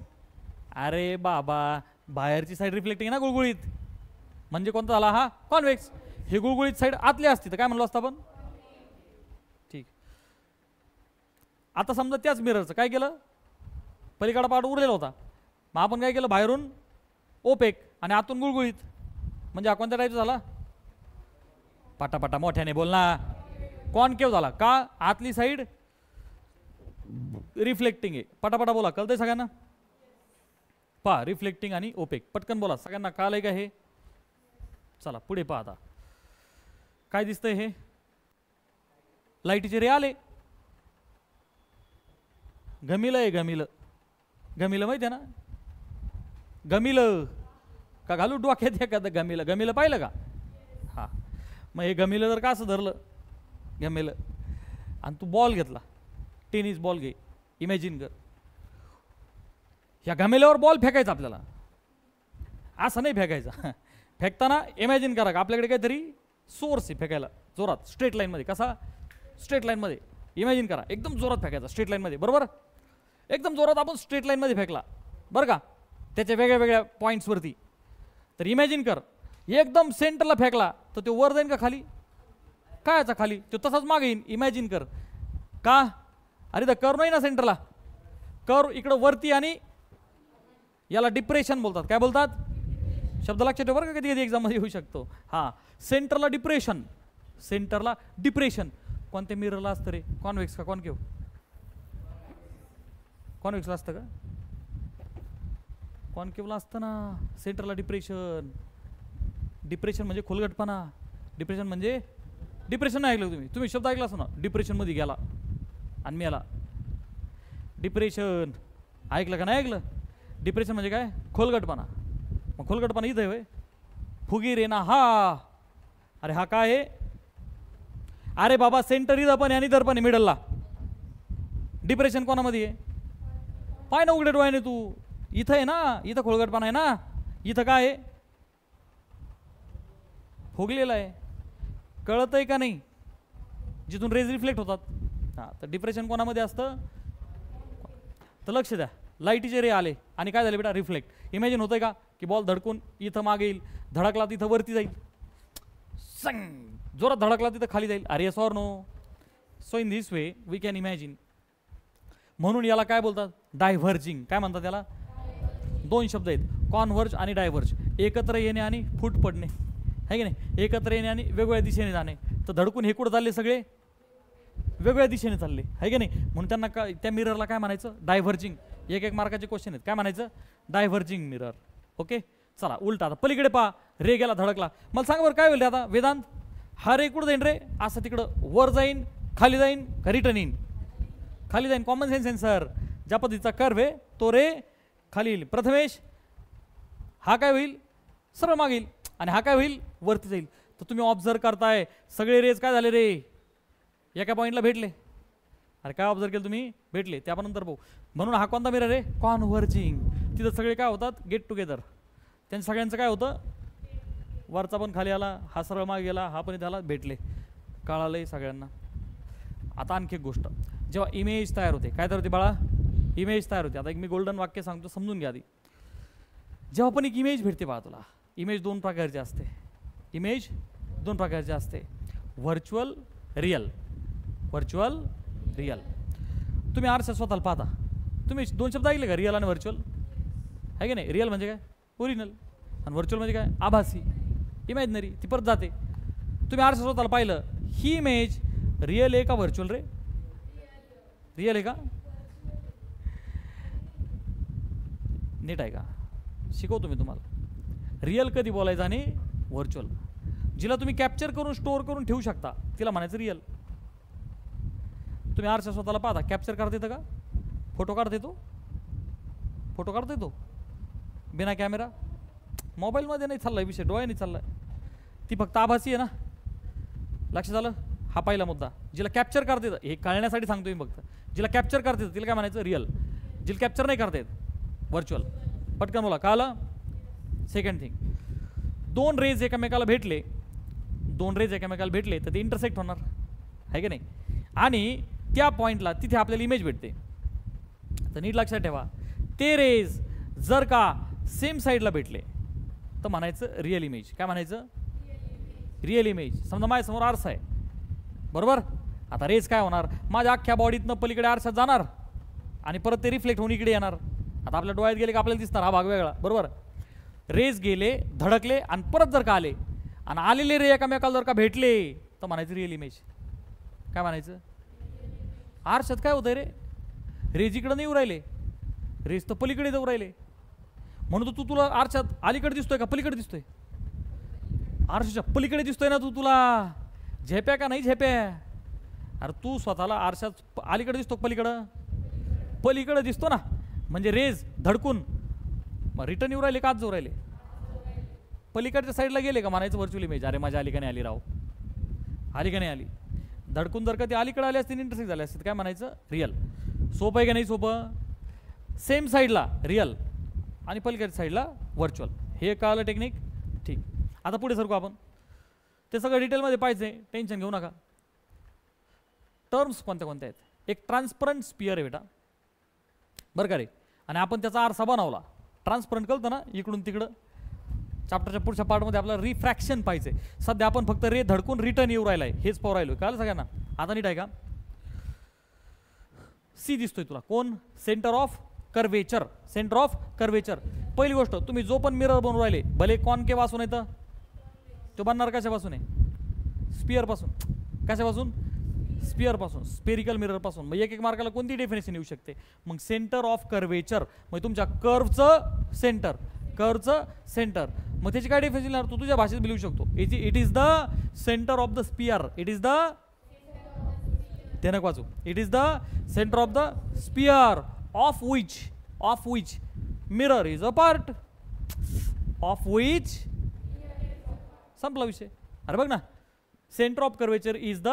अरे बाबा, बाहेरची साईड रिफ्लेक्टिंग आहे ना गुळगुळीत, म्हणजे कोणता झाला हा? कॉन्व्हेक्स. हे गुळगुळीत साईड आतली असती तर काय म्हणलो असतं आपण? ठीक. आता समजा त्याच मिररचं काय केलं? पलीकडा पार्ट उरलेला होता, मग आपण काय केलं? बाहेरून ओपेक आणि आतून गुळगुळीत, म्हणजे हा कोणत्या टाईपचा झाला? पटापटा मोठ्याने बोल ना. कॉनकेव्ह झाला. का? आतली साईड रिफ्लेक्टिंग आहे. पटापटा बोला. कळतंय सगळ्यांना? पहा, रिफ्लेक्टिंग आणि ओपेक. पटकन बोला. सगळ्यांना कळलंय का हे? चला पुढे पहा. आता काय दिसतंय? हे लाईटीचे रे आले. घमिलं आहे, घमिलं. घमिलं माहिती आहे ना? घमिलं का घालू डोक्यात एखादं घमिलं? घमिलं पाहिलं का? हा. मग हे घमिलं जर का असं धरलं, घमिलं, आणि तू बॉल घेतला, टेनिस बॉल घे, इमॅजिन कर. ह्या घमेल्यावर बॉल फेकायचा आपल्याला. असं नाही फेकायचा. फेकताना इमॅजिन करा का आपल्याकडे काहीतरी सोर्स आहे फेकायला जोरात, स्ट्रेट लाईनमध्ये. कसा? स्ट्रेट लाईनमध्ये. इमॅजिन करा, एकदम जोरात फेकायचा स्ट्रेट लाईनमध्ये. बरोबर? एकदम जोरात आपण स्ट्रेट लाईनमध्ये फेकला, बरं का, त्याच्या वेगळ्या वेगळ्या पॉईंट्सवरती. तर इमॅजिन कर, एकदम सेंटरला फेकला तर तो वर जाईन का खाली? काय याचा खाली? तो तसाच मागे येईन. इमॅजिन कर. का? अरे तर कर्व नाही ना सेंटरला. कर्व इकडं वरती, आणि याला डिप्रेशन बोलतात. काय बोलतात? शब्द लक्षात ठेव बरं का, कधी कधी एक्झाममध्ये येऊ शकतो. हां, सेंटरला डिप्रेशन. सेंटरला डिप्रेशन कोणत्या मिररला असतं रे? कॉन्व्हेक्स का कॉनकेव्ह? कॉन्व्हेक्सला असतं का? कॉनकेव्हला असतं ना. सेंटरला डिप्रेशन. डिप्रेशन म्हणजे खोलगटपणा. डिप्रेशन म्हणजे, डिप्रेशन नाही ऐकलं तुम्ही? तुम्ही शब्द ऐकला असतो ना, डिप्रेशनमध्ये गेला आणि मी आला. डिप्रेशन ऐकलं का? नाही ऐकलं? डिप्रेशन म्हणजे काय? खोलगटपणा. मग खोलगटपणा इथं आहे. फुगीर आहे ना हा. अरे हा काय आहे? अरे बाबा सेंटर इथं पण आणि दर्पण मिडलला. डिप्रेशन कोणामध्ये आहे? पाय ना उघडे डोळ्याने तू. इथं आहे ना, इथं खोळगटपणा आहे ना. इथं काय आहे? फुगलेला आहे. कळत आहे का नाही? जिथून रेज रिफ्लेक्ट होतात. हां, तर डिप्रेशन कोणामध्ये असतं? तर लक्ष द्या, लाईटीचे रे आले आणि काय झाले बेटा? रिफ्लेक्ट. इमॅजिन होतंय का की बॉल धडकून इथं मागे येईल, धडकला तिथं वरती जाईल, संग जोरात धडकला तिथं खाली जाईल. अरे yes or no? So in this way we can imagine. म्हणून याला काय बोलतात? डायव्हर्जिंग. काय म्हणतात त्याला? दोन शब्द आहेत, कॉन्व्हर्ज आणि डायव्हर्ज. एकत्र येणे आणि फूट पडणे, आहे की नाही? एकत्र येणे आणि वेगवेगळ्या दिशेने जाणे. तर धडकून हे कुठं चालले? सगळे वेगवेगळ्या दिशेने चालले, आहे की नाही? म्हणून त्यांना काय, त्या मिररला काय म्हणायचं? डायव्हर्जिंग. एक एक मार्काचे क्वेश्चन आहेत, काय म्हणायचं? Diverging mirror. ओके, चला उलटा आता पलीकडे पहा. रे गेला, धडकला. मला सांग बरं काय होईल आता वेदांत? हा रे कुठं जाईन रे? असं तिकडं वर जाईन, खाली जाईन का रिटर्न येईन? खाली जाईन. Common sense sensor. ज्या पद्धतीचा कर्व आहे तो रे खाली येईल. प्रथमेश, हा काय होईल? सरळ मागे येईल. आणि हा काय होईल? वरती जाईल. तर तुम्ही ऑब्झर्व करताय सगळे रेज काय झाले रे? एका पॉईंटला भेटले. अरे काय ऑब्झर्व केलं तुम्ही? भेटले. ते आपण नंतर पाहू. म्हणून हा कोणता मिरर आहे? कॉन्व्हर्जिंग. तिथं सगळे काय होतात? Get together. त्यांच्या सगळ्यांचं काय होतं? वरचा पण खाली आला, हा सरळ मागे गेला, हा पण इथे आला, भेटले. कळालंय सगळ्यांना? आता आणखी एक गोष्ट, जेव्हा इमेज तयार होते, काय तयार होते बाळा? इमेज तयार होते. आता एक मी गोल्डन वाक्य सांगतो, समजून घ्या आधी. जेव्हा पण एक इमेज भेटते बाळा तुला, इमेज दोन प्रकारची असते. इमेज दोन प्रकारची असते, व्हर्च्युअल, रिअल. Virtual, real. तुम्ही आरसा स्वतःला पाहता, तुम्ही दोन शब्द ऐकले का? रिअल आणि व्हर्च्युअल, आहे की नाही? रिअल म्हणजे काय? ओरिजिनल. आणि व्हर्च्युअल म्हणजे काय? आभासी, इमॅजिनरी. ती परत जाते. तुम्ही आरसा स्वतःला पाहिलं, ही इमेज रिअल आहे का व्हर्च्युअल रे? रिअल आहे का? नीट आहे का? शिकवतो मी तुम्हाला. रिअल कधी बोलायचं आणि व्हर्च्युअल. जिला तुम्ही कॅप्चर करून स्टोअर करून ठेवू शकता तिला म्हणायचं रिअल. तुम्ही आरसा स्वतःला पाहता, कॅप्चर करता येतं का? फोटो काढता येतो? फोटो काढता येतो बिना कॅमेरा? मोबाईलमध्ये नाही चाललाय विषय, डोळ्याने चाललाय. ती फक्त आभासी आहे ना. लक्षात आलं? हा पहिला मुद्दा. जिला कॅप्चर करता येतं, हे कळण्यासाठी सांगतो मी फक्त. जिला कॅप्चर करता येतं तिला काय म्हणायचं? रिअल. जिला कॅप्चर नाही करता येत, व्हर्च्युअल. पटकन बोला, कळलं? सेकंड थिंग, दोन रेज एकमेकाला भेटले, दोन रेज एकमेकाला भेटले तर ते इंटरसेक्ट होणार, आहे की नाही? आणि त्या पॉईंटला तिथे आपल्याला इमेज भेटते. तर नीट लक्षात ठेवा, ते रेज जर का सेम साईडला भेटले तर म्हणायचं रिअल इमेज. काय म्हणायचं? Real image. समजा माझ्यासमोर आरसा आहे, बरोबर? आता रेज काय होणार? माझ्या अख्ख्या बॉडीतनं पलीकडे आरशात जाणार आणि परत ते रिफ्लेक्ट होऊन इकडे येणार. आता आपल्या डोळ्यात गेले का आपल्याला दिसणार हा भाग वेगळा, बरोबर? रेज गेले, धडकले आणि परत जर का आले आणि आलेले रे एकामेकाला जर का भेटले तर म्हणायचं रिअल इमेज. काय म्हणायचं? आरशात काय होतंय रे? रेज इकडं नाही येऊ राहिले, रेज तर पलीकडे जाऊ राहिले. म्हणून तू तुला आरशात अलीकडे दिसतोय का पलीकडे दिसतोय? आरशाच्या पलीकडे दिसतोय ना तू. तुला झेप्या का नाही झेप्या? अरे तू स्वतःला आरशात अलीकडे दिसतो पलीकडं? पलीकडे दिसतो ना. म्हणजे रेज धडकून मग रिटर्न येऊ राहिले का आत जाऊ राहिले? पलीकडच्या साईडला गेले का म्हणायचं व्हर्च्युअल इमेज. अरे माझ्या अली का नाही आली राव? आली का नाही आली? धडकून जर का ती अलीकडे आली असते, इंटरसेक्ट झाले असते, काय म्हणायचं? रिअल. सोपं आहे का नाही सोपं? सेम साईडला रिअल आणि पलीकडच्या साईडला व्हर्च्युअल. हे कळलं टेक्निक? ठीक. आता पुढे सरकू आपण. ते सगळं डिटेलमध्ये पाहिजे, टेन्शन घेऊ नका. टर्म्स कोणत्या कोणत्या आहेत? एक ट्रान्सपरंट स्पियर आहे बेटा, बरं का रे? आणि आपण त्याचा आरसा बनवला. ट्रान्सपरंट कळतं ना इकडून तिकडं. चॅप्टरच्या पुढच्या पार्टमध्ये आपल्याला रिफ्रॅक्शन पाहिजे. सध्या आपण फक्त रे धडकून रिटर्न येऊ राहिलाय हेच पाहू राहिलो. कळलं सगळ्यांना? आता नीट आहे का? सी दिसतोय तुला? कोण? Centre of curvature. Centre of curvature. पहिली गोष्ट, तुम्ही जो पण मिरर बनवून राहिले, भले कॉनकेव्ह असून येतं, तो बनणार कशापासून आहे? स्पियर पासून. कशापासून? स्पियर पासून, स्पेरिकल मिरर पासून. मग एक एक मार्काला कोणती डेफिनेशन येऊ शकते? मग सेंटर ऑफ कर्वेचर, मग तुमच्या कर्वचं सेंटर, कर्वचं सेंटर. मग त्याची काय डेफिनेशन येणार? तू तुझ्या भाषेत लिहू शकतो. It is the centre of the sphere. It is the तेनक वाचू. It is the centre of the sphere of which mirror is a part. Of which. संपला विषय. अरे बघ ना, centre of curvature is the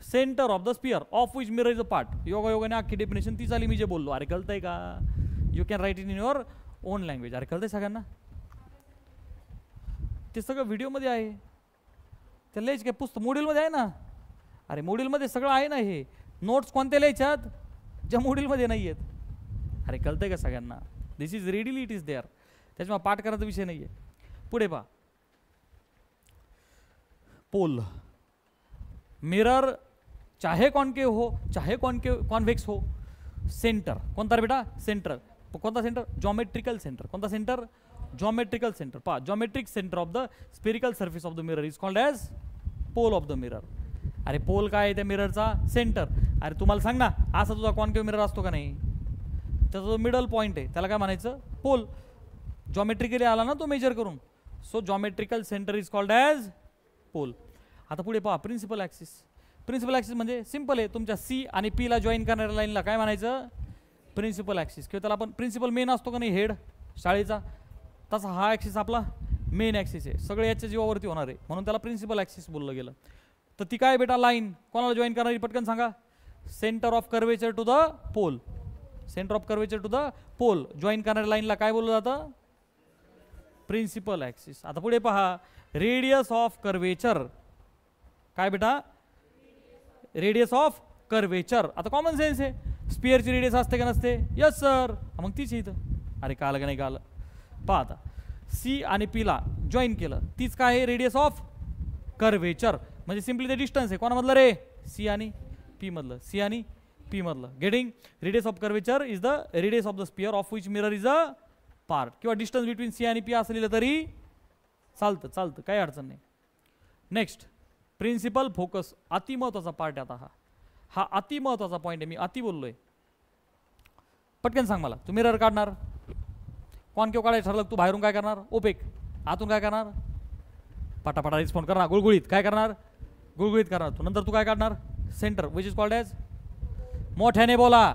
centre of the sphere of which mirror is a part. योगायोगाने अख्खी डेफिनेशन ती झाली मी जे बोललो. अरे कळतंय का? You can write in your on language. अरे कळतंय सगळ्यांना? ते सगळं व्हिडिओमध्ये आहे. त्या लिहायचं काय पुस्तक मॉड्यूलमध्ये आहे ना. अरे मॉड्यूलमध्ये सगळं आहे ना. हे नोट्स कोणत्या लिहायच्यात ज्या मॉड्यूलमध्ये नाही आहेत. अरे कळतंय का सगळ्यांना? This is readily it is there. त्याच्यामुळे पाठ करायचा विषय नाही आहे. पुढे पहा. पोल मिरर चाहे कॉन्केव हो चाहे कॉन्वेक्स हो. सेंटर कोणता रे बेटा? सेंटर. कोणता सेंटर? Geometrical centre. कोणता सेंटर? Geometrical centre. पहा geometric centre of the spherical surface of the mirror is called as pole of the mirror. अरे पोल काय आहे त्या मिररचा? सेंटर. अरे तुम्हाला सांग ना, असा तुझा कॉन्केव मिरर असतो का नाही? त्याचा जो मिडल पॉईंट आहे त्याला काय म्हणायचं? पोल. जॉमेट्रिकली आला ना तो मेजर करून. So geometrical centre is called as pole. आता पुढे पहा प्रिन्सिपल ॲक्सिस. प्रिन्सिपल ॲक्सिस म्हणजे सिंपल आहे. तुमच्या सी आणि पी ला जॉईन करणाऱ्या लाईनला काय म्हणायचं? Principal axis. किंवा त्याला आपण प्रिन्सिपल मेन असतो का नाही हेड शाळेचा, तसा हा ॲक्सिस आपला मेन ॲक्सिस आहे. सगळे याच्या जीवावरती होणार आहे म्हणून त्याला प्रिन्सिपल ॲक्सिस बोललं गेलं. तर ती काय बेटा? लाईन कोणाला जॉईन करणारी? पटकन सांगा. Centre of curvature to the pole. Centre of curvature to the pole join करणाऱ्या लाईनला काय बोललं जातं? Principal axis. आता पुढे पहा रेडियस ऑफ कर्वेचर. काय बेटा? Radius of curvature. आता कॉमन सेन्स आहे. स्पिअरची रेडियस असते का नसते? Yes sir. मग तीच इथं. अरे कालं का नाही कालं? पहा आता सी आणि पी ला जॉईन केलं तीच काय आहे? Radius of curvature. म्हणजे सिम्पली ते डिस्टन्स आहे कोणामधलं रे? सी आणि पी मधलं. सी आणि पी मधलं. Getting? Radius of curvature is the radius of the sphere of which mirror is a part. किंवा डिस्टन्स बिटवीन सी आणि पी असं लिहिलं तरी चालतं. चालतं, काही अडचण नाही. Next principal focus. अति महत्वाचा पार्ट आहे. आता हा अति महत्वाचा पॉईंट आहे. मी अति बोललोय. पटकन सांग मला. तू मिरर काढणार, कॉन्केव काढायचं ठरलं, तू बाहेरून काय करणार? ओपेक. आतून काय करणार? पटापटा रिस्पॉन्ड करणार. गुळगुळीत काय करणार? गुळगुळीत करणार. तू नंतर तू काय काढणार? Centre which is called as, मोठ्याने बोला,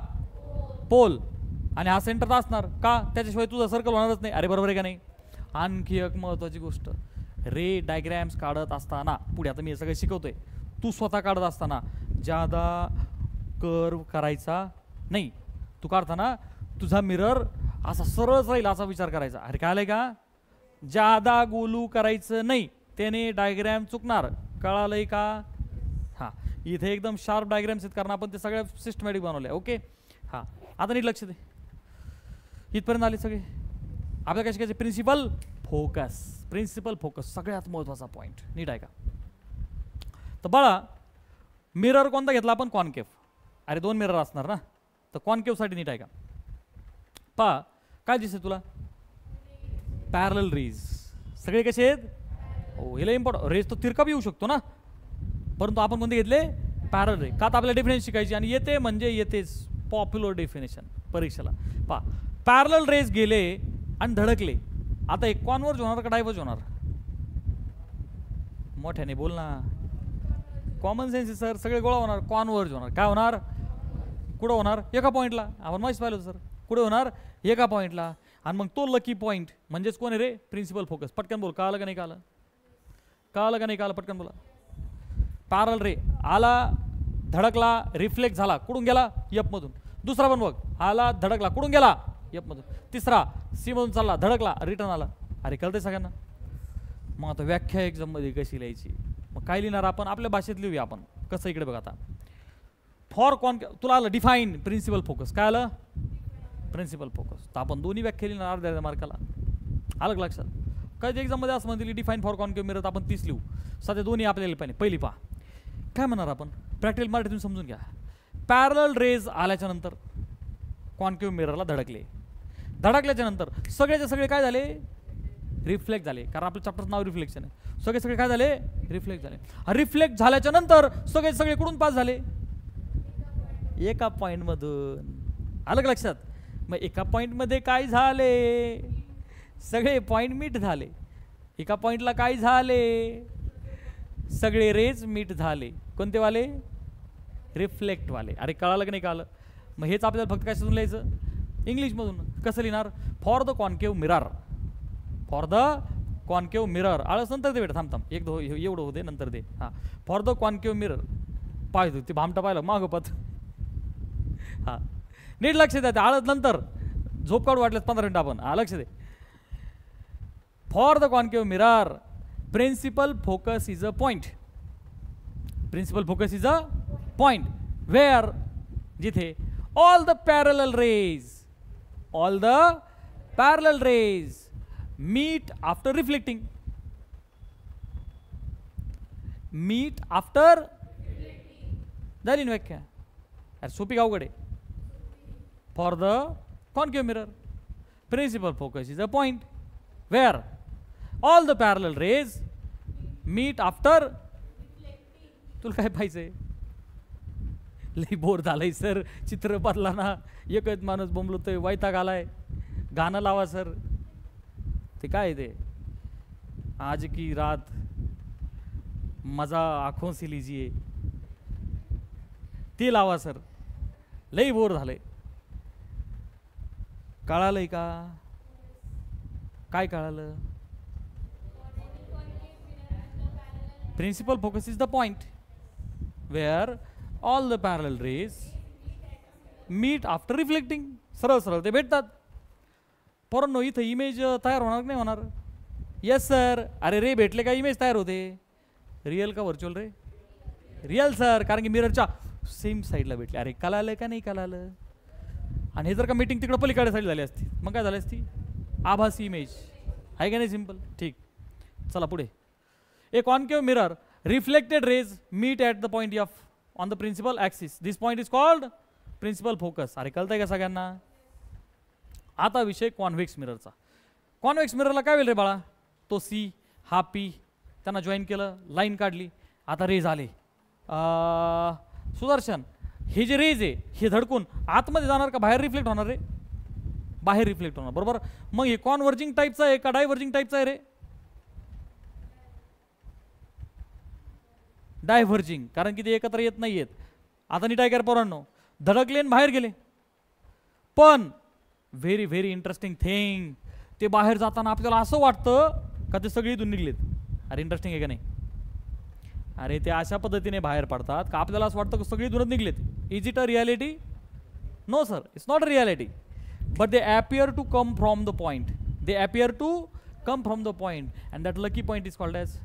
पोल. आणि हा सेंटर असणार का? त्याच्याशिवाय तुझं सर्कल होणारच नाही. अरे बरोबर आहे का नाही? आणखी एक महत्वाची गोष्ट, रे डायग्रॅम्स काढत असताना पुढे, आता मी हे सगळं शिकवतोय, तू स्वतः काढत असताना जादा कर्व करायचा नाही. तू काढताना तुझा मिरर असा सरळच राहील असा विचार करायचा. अरे काय आलंय का? जादा गोलू करायचं नाही, त्याने डायग्रॅम चुकणार. कळालंय का? हां, इथे एकदम शार्प डायग्रॅम्स आहेत कारण आपण ते सगळ्या सिस्टमॅटिक बनवले. ओके, हां, आता नीट लक्ष दे. इथपर्यंत आले सगळे. आपल्याला काय शिकायचे? Principal focus. प्रिन्सिपल फोकस सगळ्यात महत्त्वाचा पॉईंट. नीट आहे का? तर बाळा, मिरर कोणता घेतला आपण? कॉन्केव्ह. अरे दोन मिरर असणार ना, तर कॉन्केव्हसाठी नीट आहे का? पहा काय दिसते तुला? Parallel rays. सगळे कसे आहेत? हो, हिला इम्पॉर्टंट. रेज तो तिरका बी येऊ शकतो ना, परंतु आपण कोणते घेतले? पॅरलल रे. का? तर आपल्याला डेफिनेशन शिकायची आणि येते म्हणजे येतेच पॉप्युलर डेफिनेशन परीक्षेला. पहा, पॅरलल रेज गेले आणि धडकले. आता एक कॉन्वर्ज होणार का डायव्हर्ज होणार? मोठ्याने बोल ना. कॉमन सेन्स सर, सगळे गोळा होणार. कॉन्वर्ज होणार. काय होणार? कुठं होणार? एका पॉईंटला. आपण माहिती पाहिलं सर, कुठे होणार? एका पॉईंटला. आणि मग तो लकी पॉईंट म्हणजेच कोण आहे रे? Principal focus. पटकन बोल. कळालं का नाही? कळालं? कळालं का नाही? कळालं? पटकन बोला. पॅरलल रे आला, धडकला, रिफ्लेक्ट झाला. कुठून गेला? एफ मधून. दुसरा पण बघ, आला, धडकला, कुठून गेला? एफ मधून. तिसरा सी मधून चालला, धडकला, रिटर्न आला. अरे कळतंय सगळ्यांना? मग आता व्याख्या एक्झाम मध्ये कशी लिहायची? मग काय लिहिणार आपण? आपल्या भाषेत लिहूया आपण. कसं? इकडे बघा आता. फॉर तुला आलं डिफाईन प्रिन्सिपल फोकस. काय आलं? Principal focus. तर आपण दोन्ही व्याख्या लिहिणार अर्ध्या मार्काला. आलं लक्षात? काही एक्झाम मध्ये असं म्हणतील डिफाईन फॉर कॉन्केव्ह मिरर, आपण 30 लिहू. सध्या दोन्ही आपल्याला पाहिजे. पहिली पहा काय म्हणणार आपण, प्रॅक्टिकल मराठीतून समजून घ्या. पॅरलल रेज आल्याच्या नंतर कॉन्केव्ह मिररला धडकले. धडकल्याच्या नंतर सगळेचे सगळे काय झाले? रिफ्लेक्ट झाले. कारण आपलं चॅप्टरचं नाव रिफ्लेक्शन आहे. सगळे सगळे काय झाले? रिफ्लेक्ट झाले. रिफ्लेक्ट झाल्याच्या नंतर सगळे सगळे कुठून पास झाले? एका पॉईंट मधून. आलं का लक्षात? मग एका पॉईंट मध्ये काय झाले? सगळे पॉईंट मीट झाले. एका पॉईंटला काय झाले? सगळे रेज मीट झाले. कोणते वाले? रिफ्लेक्ट वाले. अरे कळालं की नाही? कळालं? मग हेच आपल्याला फक्त कशातून लिहायचं? इंग्लिशमधून. कसं लिहिणार? For the concave mirror. For the concave mirror, आळस नंतर दे बेटा, थांब थांब एक दो एवढं होते नंतर दे. हां, फॉर द कॉन्केव्ह मिरर पाहिजे ते भामटा पाहिलं मागं पत. हां, नीट लक्ष द्या, ते आळस नंतर झोप काढू वाटलं 15 मिनिटं आपण. हां, लक्ष दे. For the concave mirror principal focus is a point. Principal focus is a point where, जिथे all the parallel rays meet after reflecting. Meet after झाली ना व्याख्या. अरे सोपी का अवघड आहे. For the concave mirror principal focus is a point where all the parallel rays meet after. तुला काय पाहिजे. लई बोर झालंय सर, चित्र बदला ना, एकच माणूस बोंबलतोय, वैताग आलाय, गाणं लावा सर. ते काय ते आज की रात मजा आँखों से लीजिए ते लावा सर. लई बोर झालंय. कळालंय का. काय कळालं. Principal focus is the point where all the parallel rays meet after reflecting. सरळ सरळ ते भेटतात. पोरांनो इथं इमेज तयार होणार नाही होणार. Yes sir. अरे रे भेटले का इमेज तयार होते. रिअल का व्हर्च्युअल रे. रिअल सर, कारण की मिररच्या सेम साईडला भेटले. अरे कळालं का नाही कळालं. आणि हे जर का मीटिंग तिकडं पलीकडे साईड झाली असती मग काय झाली असती. आभासी इमेज आहे का नाही. सिंपल. ठीक, चला पुढे. A concave mirror reflected rays meet at the point F on the principal axis. This point is called principal focus. अरे कळतंय का सगळ्यांना. आता विषय कॉन्व्हेक्स मिररचा. कॉन्व्हेक्स मिररला काय होईल रे बाळा. तो सी हा पी त्यांना जॉईन केलं, लाईन काढली, आता रेज आले. सुदर्शन हे जे रेज आहे हे धडकून आतमध्ये जाणार का बाहेर रिफ्लेक्ट होणार रे. बाहेर रिफ्लेक्ट होणार बरोबर. मग हे कॉन्व्हर्जिंग टाईपचा आहे का डायव्हर्जिंग टाईपचा आहे रे. डायव्हर्जिंग, कारण की ते एकत्र येत नाही आहेत. आता नीट ऐका पोरांनो, धडकले आणि बाहेर गेले. पण व्हेरी व्हेरी इंटरेस्टिंग थिंग, ते बाहेर जाताना आपल्याला असं वाटतं का ते सगळे इथून निघलेत. अरे इंटरेस्टिंग आहे का नाही. अरे ते अशा पद्धतीने बाहेर पडतात का आपल्याला असं वाटतं की सगळे इथूनच निघलेत. Is it a reality. No sir, it's not a reality. But they appear to come from the point. They appear to come from the point and that lucky point is called as.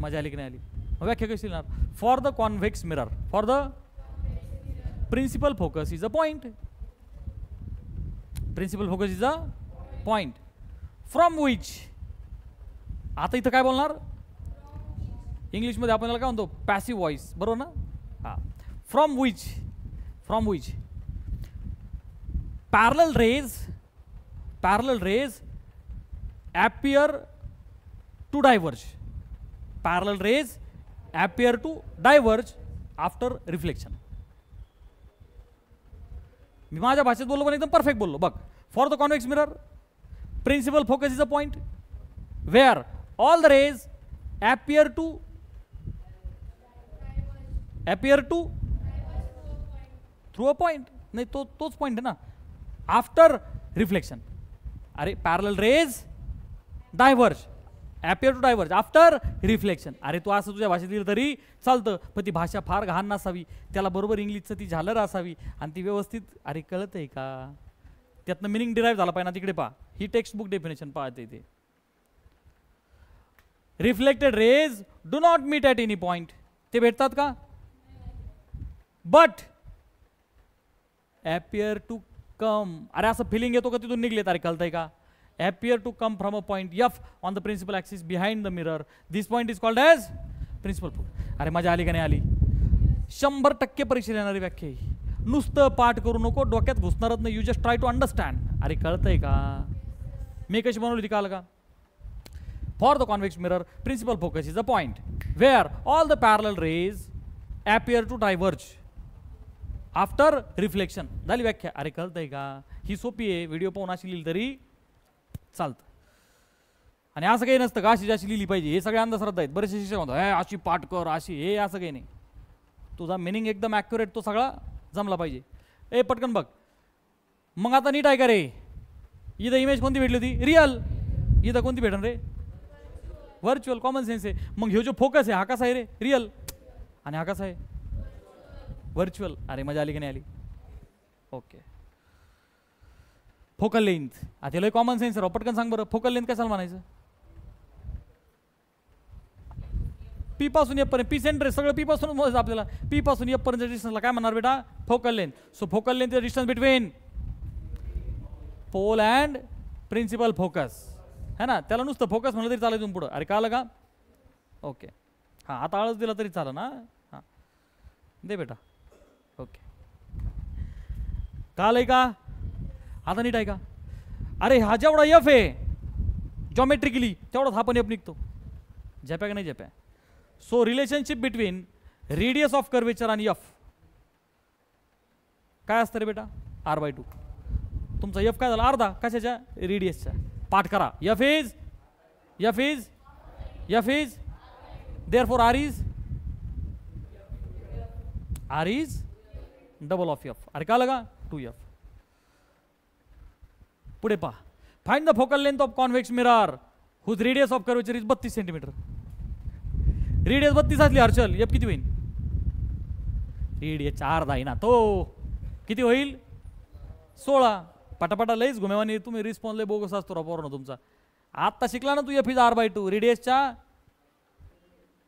मजा आली की नाही आली. व्याख्या कशी लिहिणार. For the convex mirror, for the principal focus is a point. Principal focus is a point from which. आता इथं काय बोलणार. इंग्लिशमध्ये आपण याला काय म्हणतो पॅसिव्ह व्हॉइस बरोबर ना. हां, from which. From which parallel rays appear to diverge. Parallel rays appear to diverge after reflection. मी माझ्या भाषेत बोललो पण एकदम परफेक्ट बोललो बघ. For the convex mirror principal focus is a point where all the rays appear to through a point. नाही तोच पॉइंट आहे ना. After reflection. अरे parallel rays diverge appear to diverge after reflection. अरे तू असं तुझ्या भाषेत लिहिलं तरी चालतं, पण ती भाषा फार घाण नसावी, त्याला बरोबर इंग्लिशचं ती झालर असावी आणि ती व्यवस्थित. अरे कळत आहे का. त्यातनं मिनिंग डिराईव्ह झाला पाहिजे ना. तिकडे पहा, ही टेक्स्ट बुक डेफिनेशन पाहते ते. Reflected rays do not meet at any point. ते भेटतात का. But appear to come. अरे असं फिलिंग येतो का तिथून निघलेत. अरे कळतंय का. appear to come from a point F on the principal axis behind the mirror. This point is called as principal focal. अरे मजा आली का नाही आली. 100% परीक्षेला येणारी व्याख्या ही. नुसतं पाठ करू नको, डोक्यात घुसणारच नाही. You just try to understand. अरे कळतंय का. मी कशी बनवली ती काल का. For the convex mirror principal focus is a point where all the parallel rays appear to diverge after reflection. झाली व्याख्या. अरे कळतंय का. ही सोपी आहे, व्हिडिओ पाहून अशी लिहिली तरी चालतं. आणि असं काही नसतं का अशी जाशी लिहिली पाहिजे. हे सगळे अंधश्रद्धा आहेत. बरेचसे शिक्षक म्हणतात हे अशी पाठ कर अशी. हे असं काही नाही. तुझा मिनिंग एकदम ॲक्युरेट तो सगळा जमला पाहिजे. पटकन बघ. मग आता नीट आहे का रे. इथं इमेज कोणती भेटली होती. रिअल. इथं कोणती भेटन रे? व्हर्च्युअल. कॉमन सेन्स आहे. मग ह्यो जो फोकस आहे हा कसा आहे रे? रिअल. आणि हा कसा आहे? व्हर्च्युअल. अरे मजा आली की नाही आली? ओके. Focal length. आता लय कॉमन सेन्स आहे. पटकन सांग बरं, फोकल लेंथ कशाला म्हणायचं? पी पासून एफ पर्यंत. पी सेंटर सगळं पी पासून मोजायचं आपल्याला. पी पासून एफ पर्यंत डिस्टन्सला काय म्हणणार बेटा? Focal length. So focal length is the distance between pole and principal focus, है ना? त्याला नुसतं फोकस म्हणलं तरी चालेल. तुम्ही पुढं. अरे कळलं का? ओके. हां, आता आळस दिला तरी चालेल ना? हां दे बेटा. ओके, कळलंय का? आता नीट आहे का? अरे हा जेवढा एफ आहे जॉमेट्रिकली तेवढाच हा पण एफ निघतो. झेप्या का नाही झेप्या? So relationship between radius of curvature आणि एफ काय असतं रे बेटा? r/2. तुमचा एफ काय झाला? अर्धा. कशाच्या? रेडियसच्या. पाठ करा. F is therefore r is double of F. अरे का लगा? 2f. पुढे पहा. Find the focal length of convex mirror whose radius of curvature is 32 centimetre. Radius 32 असली हर्षल, एफ किती होईल? रेडियस 4 आहे ना, तो किती होईल? 16. पटापटा लईच घुमेवानी. तुम्ही रिस्पॉन्स लय बोगस असतो राव तुमचा. आत्ता शिकला ना तू एफ इज r/2, रेडियसच्या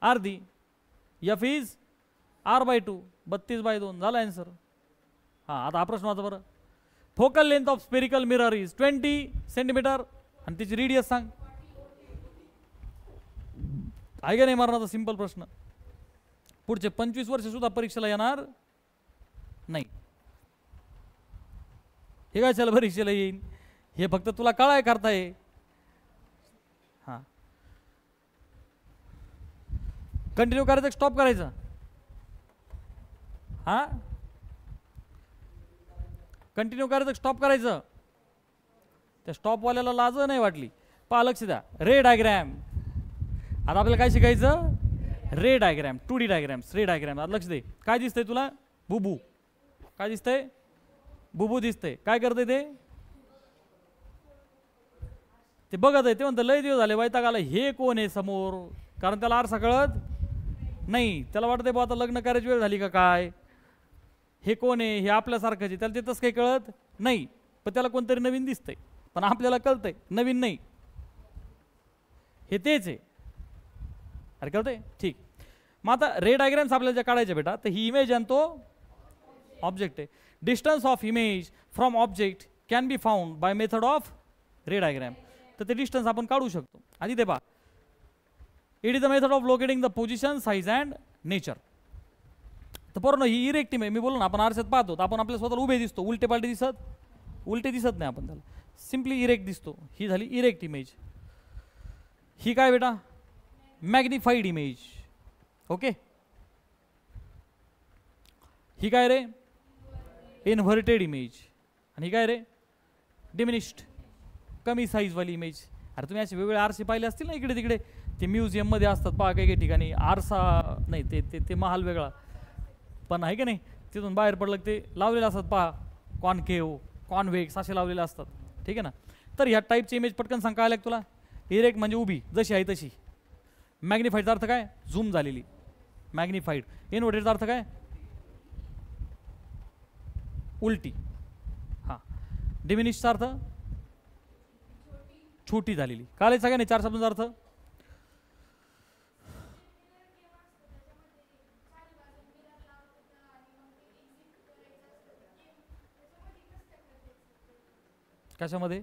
अर्धी. एफ इज r/2, 32/2 झाला आन्सर. हां, आता हा प्रश्न वाचा बरं. Focal length of spherical mirror is 20 centimetre आणि तिची रेडियस सांग. आहे का नाही मारण्याचा सिंपल प्रश्न? पुढचे 25 वर्ष सुद्धा परीक्षेला येणार नाही. हे काय चला परीक्षेला येईल? हे फक्त तुला कळाय करताय. हां, कंटिन्यू करायचं, स्टॉप करायचं? हां, कंटिन्यू करायचं, स्टॉप करायचं? त्या स्टॉपवाल्याला लाज नाही वाटली? पहा, लक्ष द्या. रे डायग्रॅम. आता आपल्याला काय शिकायचं? रे डायग्रॅम, 2D डायग्रॅम्स, रे डायग्रॅम. आता लक्ष दे. काय दिसतंय तुला? बुबू. काय दिसतंय? बुबू दिसतंय. काय करतंय ते? ते बघत आहे. ते म्हणतं लय दिवस झाले वैताग आला, हे कोण आहे समोर? कारण त्याला आरसा कळत नाही. त्याला वाटतंय बा आता लग्न करायची वेळ झाली का काय? हे कोण आहे? हे आपल्यासारखंच आहे. त्याला ते तसं काही कळत नाही. पण त्याला कोणतरी नवीन दिसतंय, पण आपल्याला कळतंय नवीन नाही. हे तेच आहे. अरे कळतंय? ठीक. मग आता रे डायग्रॅम्स आपल्याला ज्या काढायच्या बेटा, तर ही इमेज आणि तो ऑब्जेक्ट आहे. Distance of image from object can be found by method of ray diagram. तर ते डिस्टन्स आपण काढू शकतो. आधी ते पहा. It is the method of locating the position, size and nature. तर पूर्ण ही इरेक्ट इमेज. मी बोललो ना, आपण आरशात पाहतो तर आपण आपल्या स्वतःला उभे दिसतो, उलटे पालटे दिसत, उलटे दिसत नाही आपण त्याला. सिम्पली इरेक्ट दिसतो. ही झाली इरेक्ट इमेज. ही काय बेटा? Magnified image. ओके. ही काय रे? Inverted image. आणि ही काय रे? डिमिनिश्ड, कमी साईजवाली इमेज. अरे तुम्ही असे वेगवेगळे आरसे पाहिले असतील ना इकडे तिकडे, ते म्युझियममध्ये असतात पहा काही काही ठिकाणी. आरसा नाही, ते ते ते महाल वेगळा पण आहे की नाही, तिथून बाहेर पडलं ते लावलेले असतात पहा, कॉनकेव्ह, कॉन्व्हेक्स असे लावलेले असतात. ठीक आहे ना? तर ह्या टाईपची इमेज पटकन सांग काय तुला? इरेक्ट म्हणजे उभी, जशी आहे तशी. मॅग्निफाईडचा अर्थ काय? झूम झालेली, मॅग्निफाईड. इन्व्हर्टेडचा अर्थ काय? उलटी. हां. डिमिनिशचा अर्थ छोटी झालेली. काल सगळ्यांनी 4 शब्दांचा अर्थ. कशामध्ये?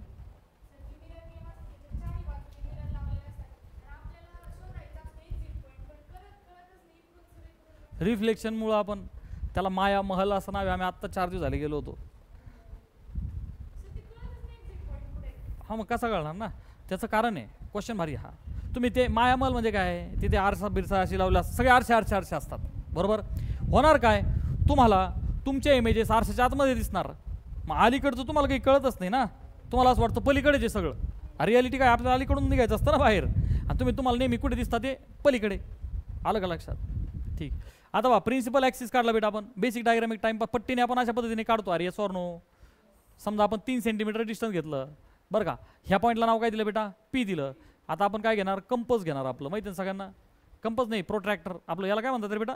रिफ्लेक्शनमुळं आपण त्याला माया महल असं नाव आहे. आम्ही आत्ता 4 दिवस झाले गेलो होतो. हा, मग कसं कळणार ना? त्याचं कारण आहे. क्वेश्चन भारी. हा, तुम्ही ते मायामहल म्हणजे काय? तिथे आरसा बिरसा अशी लावल्या, सगळे आरसे आरसे आरसे असतात, बरोबर? होणार काय? तुम्हाला तुमच्या इमेजेस आरशाच्या आतमध्ये दिसणार. मग अलीकडचं तुम्हाला काही कळतच नाही ना. तुम्हाला असं वाटतं पलीकडेच आहे सगळं. रियालिटी काय? आपल्याला अलीकडून निघायचं असतं ना बाहेर. आणि तुम्हाला नेहमी कुठे दिसतात? ते पलीकडे. आलं का लक्षात? ठीक. आता बा, प्रिन्सिपल ॲक्सिस काढला बेटा आपण. बेसिक डायग्रामिक टाइम पट्टीने आपण अशा पद्धतीने काढतो. अरे येस ऑर नो. समजा आपण 3 सेंटीमीटर डिस्टन्स घेतलं, बरं का. ह्या पॉईंटला नाव काय दिलं बेटा, पी दिलं. आता आपण काय घेणार, कंपस घेणार. आपलं माहिती आहे सगळ्यांना, कंपस नाही प्रोट्रॅक्टर, आपलं याला काय म्हणतात रे बेटा,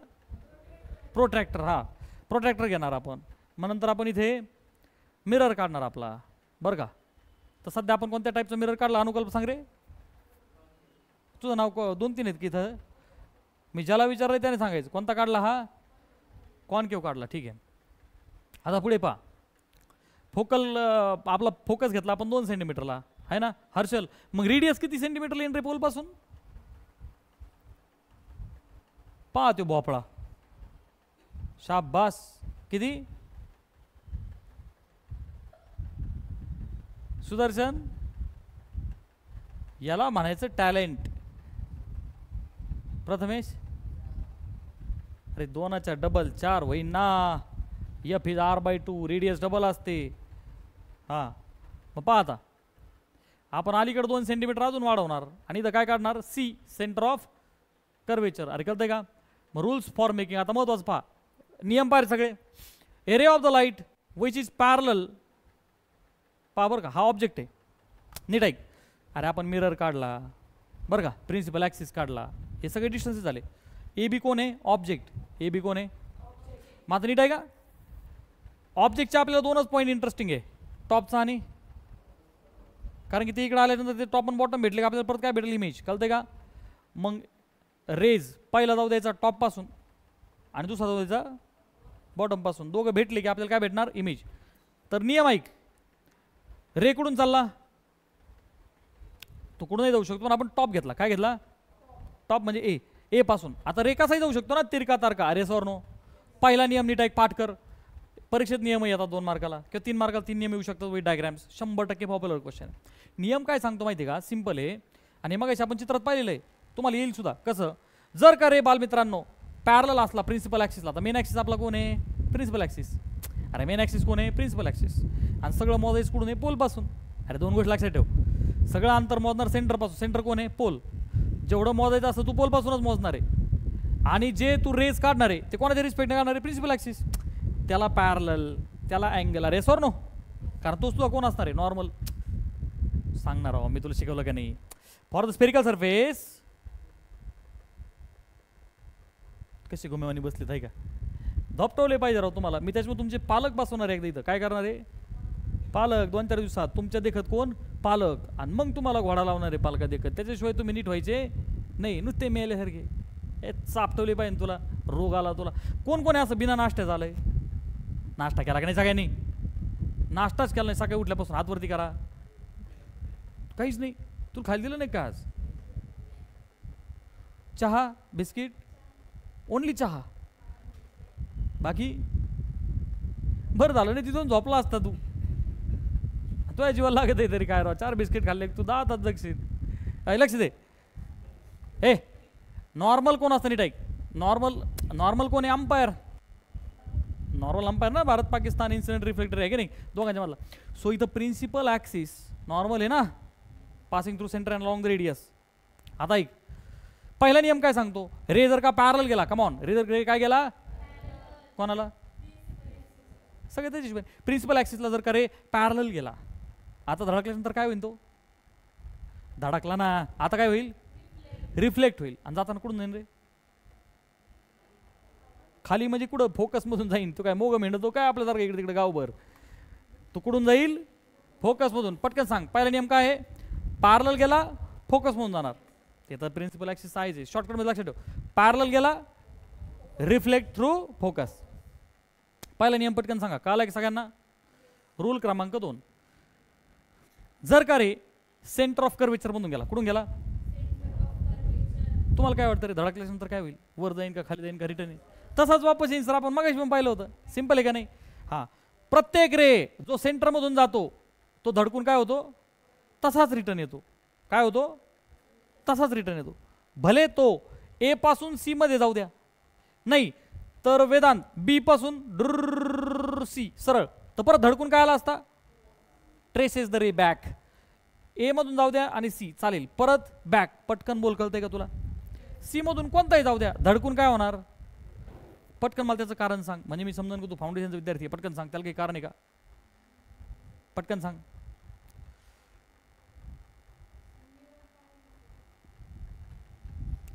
प्रोट्रॅक्टर. हा प्रोट्रॅक्टर घेणार आपण. मग नंतर आपण इथे मिरर काढणार आपला, बरं का. तर सध्या आपण कोणत्या टाईपचा मिरर काढला, अनुकल्प सांग रे. तुझं नाव 2-3 आहेत की इथं, मी ज्याला विचारलं त्याने सांगायचं. कोणता काढला, हा कॉनकेव काढला, ठीक आहे. आता पुढे पहा, फोकल आपला फोकस घेतला आपण 2 सेंटीमीटरला आहे ना हर्षल. मग रेडियस किती सेंटीमीटरला येईल रे पोल पासून, पहा तो भोपळा. शाबास, किती सुदर्शन, याला म्हणायचं टॅलेंट. प्रथमेश, अरे 2च्या डबल 4 होईन ना. F is r/2, radius double असते. हां मग पहा आता आपण अलीकडे 2 सेंटीमीटर अजून वाढवणार आणि इथं काय काढणार, सी सेंटर ऑफ कर्वेचर. अरे कळतंय का. मग रूल्स फॉर मेकिंग, आता महत्वाचं पहा, नियम पाहिजे सगळे. Array of the light which is parallel, पहा बरं का, हा ऑब्जेक्ट आहे नीट ऐक. अरे आपण मिरर काढला बरं का, प्रिन्सिपल ॲक्सिस काढला, हे सगळे डिस्टन्सेस झाले. ए बी कोण आहे, ऑब्जेक्ट. ए बी कोण आहे, मग आता नीट आहे का. ऑब्जेक्टचे आपल्याला 2च पॉईंट इंटरेस्टिंग आहे, टॉपचा आणि, कारण की ते इकडे आल्यानंतर ते टॉप आणि बॉटम भेटले का आपल्याला परत काय भेटेल, इमेज. कळतंय का. मग रेज पहिला जाऊ द्यायचा टॉप पासून आणि दुसरा जाऊ द्यायचा बॉटम पासून, दोघं भेटले की आपल्याला काय भेटणार, इमेज. तर नियम ऐक, रे कुठून चालला, तो कुठूनही जाऊ शकतो पण आपण टॉप घेतला. काय घेतला, टॉप म्हणजे ए पासून. आता रे कसाही जाऊ शकतो ना, तिरका तारका. अरे सर नो, पहिला नियम नीट ऐक, पाठ कर. परीक्षेत नियम येतात 2 मार्काला किंवा 3 मार्काला 3 नियम येऊ शकतात विथ डायग्राम्स. 100% popular question. नियम काय सांगतो माहिती आहे का, सिंपल आहे आणि मग आपण चित्रात पाहिलेलं आहे, तुम्हाला येईल सुद्धा कसं. जर का रे बालमित्रांनो पॅरलल असला प्रिन्सिपल ॲक्सिसला, तर मेन ॲक्सिस आपला कोण आहे, प्रिन्सिपल ॲक्सिस. अरे मेन ॲक्सिस कोण आहे, प्रिन्सिपल ॲक्सिस. आणि सगळं मोजायचं कुठून आहे, पोलपासून. अरे 2 गोष्टी लक्षात ठेव, सगळं अंतर मोजणार सेंटरपासून. सेंटर कोण आहे, पोल. जेवढं मोजायचं असतं तू पोलपासूनच मोजणार आहे. आणि जे तू रेस काढणार आहे ते कोणाच्या रिस्पेक्टने काढणार आहे, प्रिन्सिपल ॲक्सिस. त्याला पॅरलल, त्याला अँगल. अरे सर नो, कारण तोच तुला कोण असणार आहे, नॉर्मल. सांगणार आहो मी तुला, शिकवलं का नाही. फॉर द स्पेरिकल सरफेस, कशी घुमेवानी बसलीत आहे का, धपटवले पाहिजे राव तुम्हाला. मी त्याच्यामुळे तुमचे पालक बसवणार आहे एकदा इथं. काय करणार आहे, पालक 2-4 दिवसात तुमच्या देखत कोण, पालक. आणि मग तुम्हाला घोडा लावणार आहे पालका देखत. त्याच्याशिवाय तुम्ही नीट व्हायचे नाही, नुसते मेल्यासारखे. हे चापटवले पाहिजे तुला, रोग आला तुला. कोण कोण आहे असं बिना नाश्ता झालंय, नाश्ता केला का नाही सगळ्यांनी, नाश्ताच केला नाही सकाळी उठल्यापासून, हातवरती करा. काहीच नाही, तू खायला दिलं नाही का आज, चहा बिस्किट, ओनली चहा, बाकी. बरं झालं नाही तिथून झोपला असता तू, तुझ्या जीवाला लागत आहे तरी काय राव. 4 बिस्किट खाल्ले तू 10 तास जगशील. लक्ष दे. नॉर्मल कोण असतं नीट ऐक, नॉर्मल कोण आहे, अंपायर. नॉर्मल अंपायर ना, भारत पाकिस्तान इन्सिडेंट रिफ्लेक्टर आहे की नाही, दोघांच्या मधला. सो इथं प्रिन्सिपल ॲक्सिस नॉर्मल आहे ना, passing through centre and along the radius. आता ऐक, पहिला नियम काय सांगतो, रे जर का पॅरल गेला, कमॉन, रे काय गेला, कोणाला, सगळे त्याची प्रिन्सिपल ॲक्सिसला जर का रे पॅरल गेला, आता धडकल्यानंतर काय होईल, तो धडकला ना, आता काय होईल, रिफ्लेक्ट होईल. आणि जाताना कुठून जाईल रे, खाली म्हणजे कुठं, फोकसमधून जाईन. तो काय मोग मेंढतो काय आपल्यासारखं इकडे तिकडे गावभर, तो कुठून जाईल, फोकसमधून. पटकन सांग, पहिला नियम काय आहे, पॅरलल गेला फोकसमधून जाणार. ते तर प्रिन्सिपल ॲक्सिस आहे, शॉर्टकटमध्ये लक्षात ठेव. पॅरलल गेला रिफ्लेक्ट थ्रू फोकस. पहिला नियम पटकन सांगा, कळाला की सगळ्यांना. रूल क्रमांक 2, जर का रे सेंटर ऑफ कर्वेचर मधून गेला, कुठून गेला, तुम्हाला काय वाटतं रे, धडकल्यानंतर काय होईल, वर जाईन का खाली जाईन का रिटर्न येईल, तसाच वापस येईल. सर आपण मगाशी पण पाहिलं होतं, सिंपल आहे का नाही. हां, प्रत्येक रे जो सेंटरमधून जातो तो धडकून काय होतो, तसाच रिटर्न येतो. काय होतो, तसाच रिटर्न येतो. भले तो ए पासून सी मध्ये जाऊ द्या, नाही तर वेदांत बी पासून सी सरळ, तर परत धडकून काय आला असता, ट्रेसेस द रे बॅक. ए मधून जाऊ द्या आणि सी चालेल, परत बॅक. पटकन बोल, कळतंय का तुला. सी मधून कोणताही जाऊ द्या, धडकून काय होणार, पटकन मला त्याचं कारण सांग, म्हणजे मी समजून की तू फाउंडेशनचा विद्यार्थी आहे. पटकन सांग, त्याला काही कारण आहे का, पटकन सांग.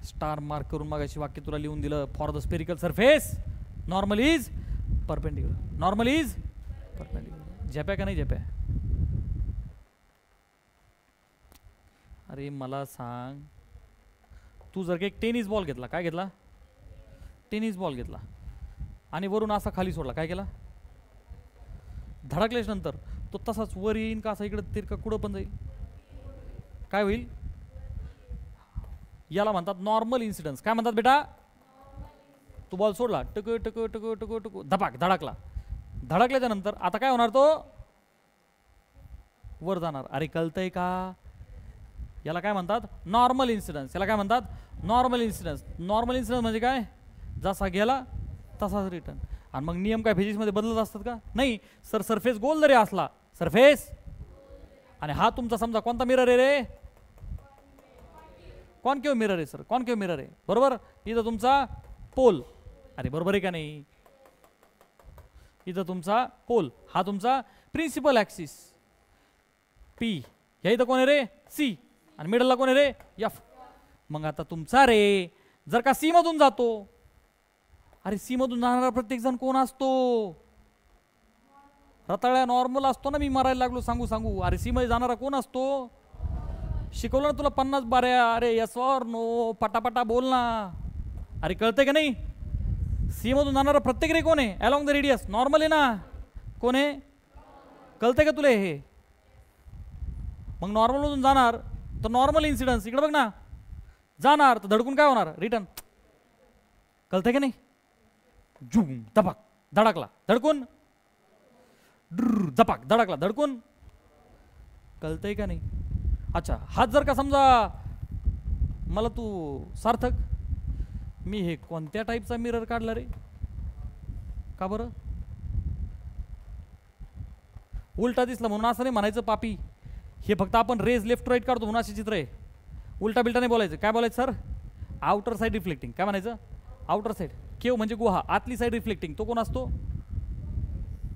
स्टार मार्क करून मगाशी वाक्य तुला लिहून दिलं. For the spherical surface normal is perpendicular. Normal is perpendicular. झेप्या का नाही झेप्या? अरे मला सांग, तू जर का एक टेनिस बॉल घेतला, काय घेतला? टेनिस बॉल घेतला आणि वरून असा खाली सोडला, काय केला? धडकल्याच नंतर तो तसाच वर येईन का असा इकडे तिरका कुठं पण जाईल? काय होईल? याला म्हणतात नॉर्मल इन्सिडन्स. काय म्हणतात बेटा? तू बॉल सोडला, टक टक टक टक टक धपाक धडकला. धडकल्याच्या नंतर आता काय होणार? तो वर जाणार. अरे कळतंय का? याला काय म्हणतात? Normal incidence. याला काय म्हणतात? Normal incidence. नॉर्मल इन्सिडन्स म्हणजे काय? जसा गेला तसाच रिटर्न. आणि मग नियम काय फिजिक्समध्ये बदलत असतात का? नाही सर. सरफेस गोल जरी असला, सरफेस, आणि हा तुमचा समजा कोणता मिरर आहे रे? कॉन्केव्ह मिरर आहे सर. कॉन्केव्ह मिरर आहे, बरोबर. इथं तुमचा पोल. अरे बरोबर आहे का नाही? इथं तुमचा पोल, हा तुमचा प्रिन्सिपल ॲक्सिस पी. ह्या इथं कोण आहे रे? सी. आणि मिडलला कोण आहे रे? एफ. मग आता तुमचा रे जर का सी मधून जातो, अरे सी मधून जाणारा प्रत्येक जण कोण असतो? रताळ्या नॉर्मल असतो ना. मी मारायला लागलो सांगू सांगू. अरे सी मध्ये जाणारा कोण असतो? शिकवलं ना तुला 50 बाऱ्या. अरे यस ऑर नो, पटापटा बोल ना. अरे कळतंय का नाही? सी मधून जाणारा प्रत्येक रे कोण आहे? अलॉंग द रेडियस नॉर्मल आहे ना. कोण आहे? कळतंय का तुला हे? मग नॉर्मल मधून जाणार तर नॉर्मल इन्सिडन्स इकडे बघ ना, जाणार तर धडकून काय होणार? रिटर्न. कळतंय का नाही? झुम धपाक धडकला, धडकून धपाक धडकला, धडकून. कळतंय का नाही? अच्छा, हाच जर का समजा मला तू सार्थक, मी हे कोणत्या टाईपचा मिरर काढला रे? का बरं? उलटा दिसला म्हणून असं नाही म्हणायचं पापी. हे फक्त आपण रेज लेफ्ट राईट काढतो म्हणून असे चित्र आहे. उलटा बिलटा नाही बोलायचं. काय बोलायचं सर? Outer side reflecting. काय म्हणायचं? Outer side. केव म्हणजे गुहा, आतली साईड रिफ्लेक्टिंग. तो कोण असतो?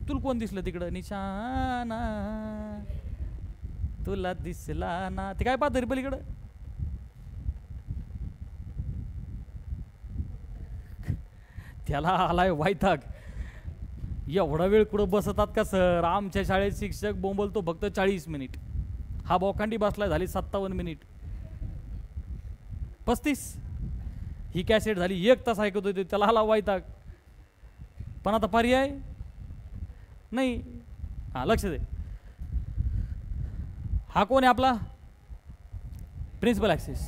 तुला कोण दिसलं तिकडं? निशाना तुला दिसला ना. ते काय पाहत रे पलीकडं? त्याला आलाय वैताग. एवढा वेळ कुठं बसतात का सर? आमच्या शाळेत शिक्षक बोंबलतो फक्त 40 मिनिट. हा बोकांडी बसलाय, झाली 57 मिनिट. 35. ही कॅसेट झाली 1 तास ऐकत होते, त्याला आला वैताग. पण आता पर्याय नाही. हा लक्ष दे. हा कोण आहे आपला? Principal axis.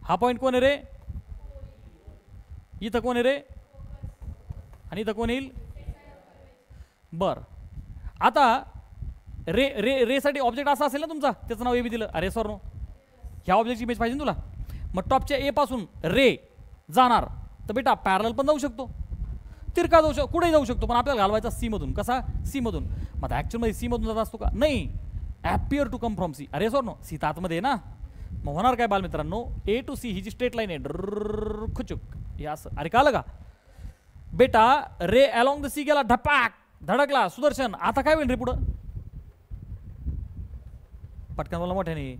हा पॉइंट कोण आहे रे? इथं कोण आहे रे? आणि इथं कोण येईल? बर. आता रे रे रे साठी ऑब्जेक्ट असा असेल ना तुमचा, त्याचं नाव ए बी दिलं. अरे सर नो, ह्या ऑब्जेक्टची इमेज पाहिजे ना तुला. मग टॉपच्या ए पासून रे जाणार तर बेटा पॅरलल पण जाऊ शकतो, तिरका जाऊ शकतो, कुठेही जाऊ शकतो. पण आपल्याला घालवायचा सी मधून. कसा? सी मधून. मग ॲक्च्युअलमध्ये सी मधून जात असतो का? नाही. Appear to come from C. अरे सर नो, सी तर आतमध्ये आहे ना. मग होणार काय बालमित्रांनो? ए टू सी ही जी स्ट्रेट लाईन आहे, डर खुचुक हे असं. अरे कालं का बेटा? रे अलॉंग द सी गेला, ढपाक धडकला. सुदर्शन, आता काय होईल रे पुढं? पटकन बोला मोठ्याने.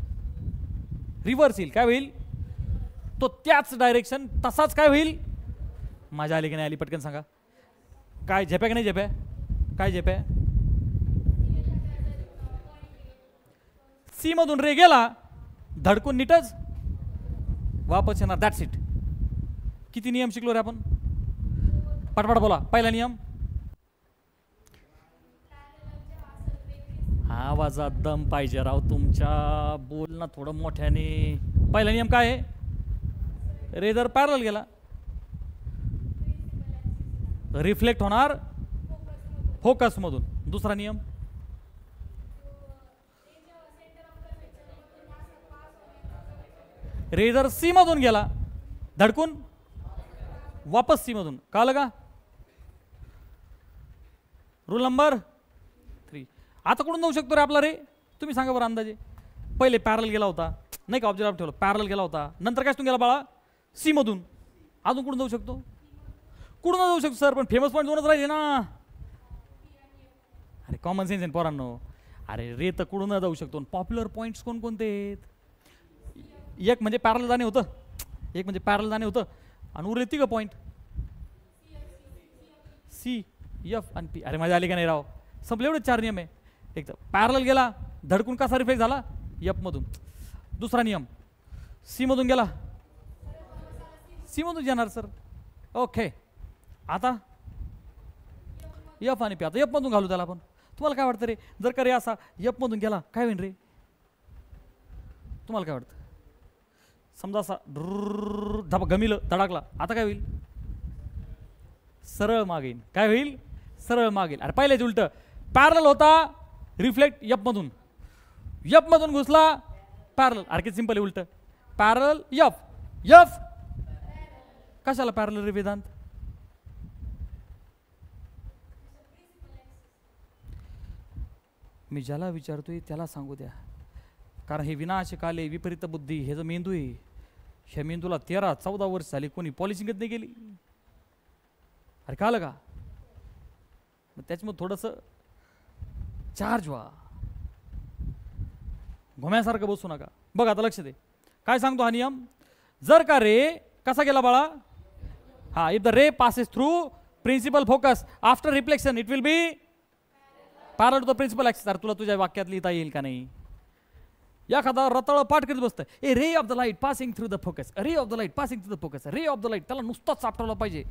रिव्हर्स येईल. काय होईल? तो त्याच डायरेक्शन तसाच काय होईल? मजा आली की नाही आली? पटकन सांगा. काय झेप्या की नाही झेप्या? काय झेप्या? सी मधून रे गेला, धडकून नीटच वापस येणार. That's it. किती नियम शिकलो रे आपण? पटपट बोला. पहिला नियम, आवाजात दम पाहिजे राव तुमच्या. बोल ना थोडं मोठ्याने. पहिला नियम काय आहे? रे जर पॅरलल गेला रिफ्लेक्ट होणार फोकस मधून. दुसरा नियम, रे जर सी मधून गेला धडकून वापस सी मधून. कळलं का? Rule number 3. आता कुठून जाऊ शकतो रे आपला रे? तुम्ही सांगा बरं अंदाजे. पहिले पॅरल गेला होता नाही का, ऑब्जेक्ट ठेवलं, पॅरल गेला होता. नंतर काय गेला बाळा? सी मधून. अजून कुठून जाऊ शकतो? कुठून जाऊ शकतो सर? पण फेमस पॉईंट 2च राहिले ना. अरे कॉमन सेन्स आहे पोरांनो. अरे रे तर कुठून जाऊ शकतो. पॉप्युलर पॉईंट्स कोणकोणते आहेत? एक म्हणजे पॅरल जाणे होतं, एक म्हणजे पॅरल जाणे होतं आणि उरले तिघं पॉईंट सी एफ आणि पी. अरे माझ्या आले का नाही राव, संपले एवढे 4 नियम आहे. एक तर पॅरल गेला धडकून कसा रिफ्लेक्ट झाला एफ मधून. दुसरा नियम सी मधून गेला सी मधून येणार सर. ओके आता एफ आणि पी. आता एफ मधून घालू त्याला आपण. तुम्हाला काय वाटतं रे, जर का रे असा एफ मधून गेला काय होईल रे, तुम्हाला काय वाटतं? समजा असा धप गमिलं धडाकला, आता काय होईल? सरळ मागेन. काय होईल? सरळ मागेल. अरे पहिल्याच उलट पॅरल होता रिफ्लेक्ट एफ मधून, एफ मधून घुसला पॅरल. अरे किती सिंपल आहे उलट. पॅरल एफ एफ कशाला पॅरल रे वेदांत? मी ज्याला विचारतोय त्याला सांगू द्या, कारण हे विनाशकाले विपरीत बुद्धी हे जो मेंदू आहे, ह्या मेंदूला 13-14 वर्ष झाली कोणी पॉलिशिंगच नाही केली. अरे कळलं का? मग त्याच्यामध्ये थोडंसं चार्ज व्हा, घोम्यासारखं बसू नका. बघ आता लक्ष दे काय सांगतो हा नियम. जर का रे कसा गेला बाळा, हा if the ray passes through principal focus after reflection it will be parallel to the principal axis. अरे तुला तुझ्या वाक्यात लिहिता येईल का नाही? एखादा रताळ पाठ करीत बसतं, a ray of the light passing through the focus, ray of the light passing through the focus, ray of the light. त्याला नुसताच सापडवला पाहिजे.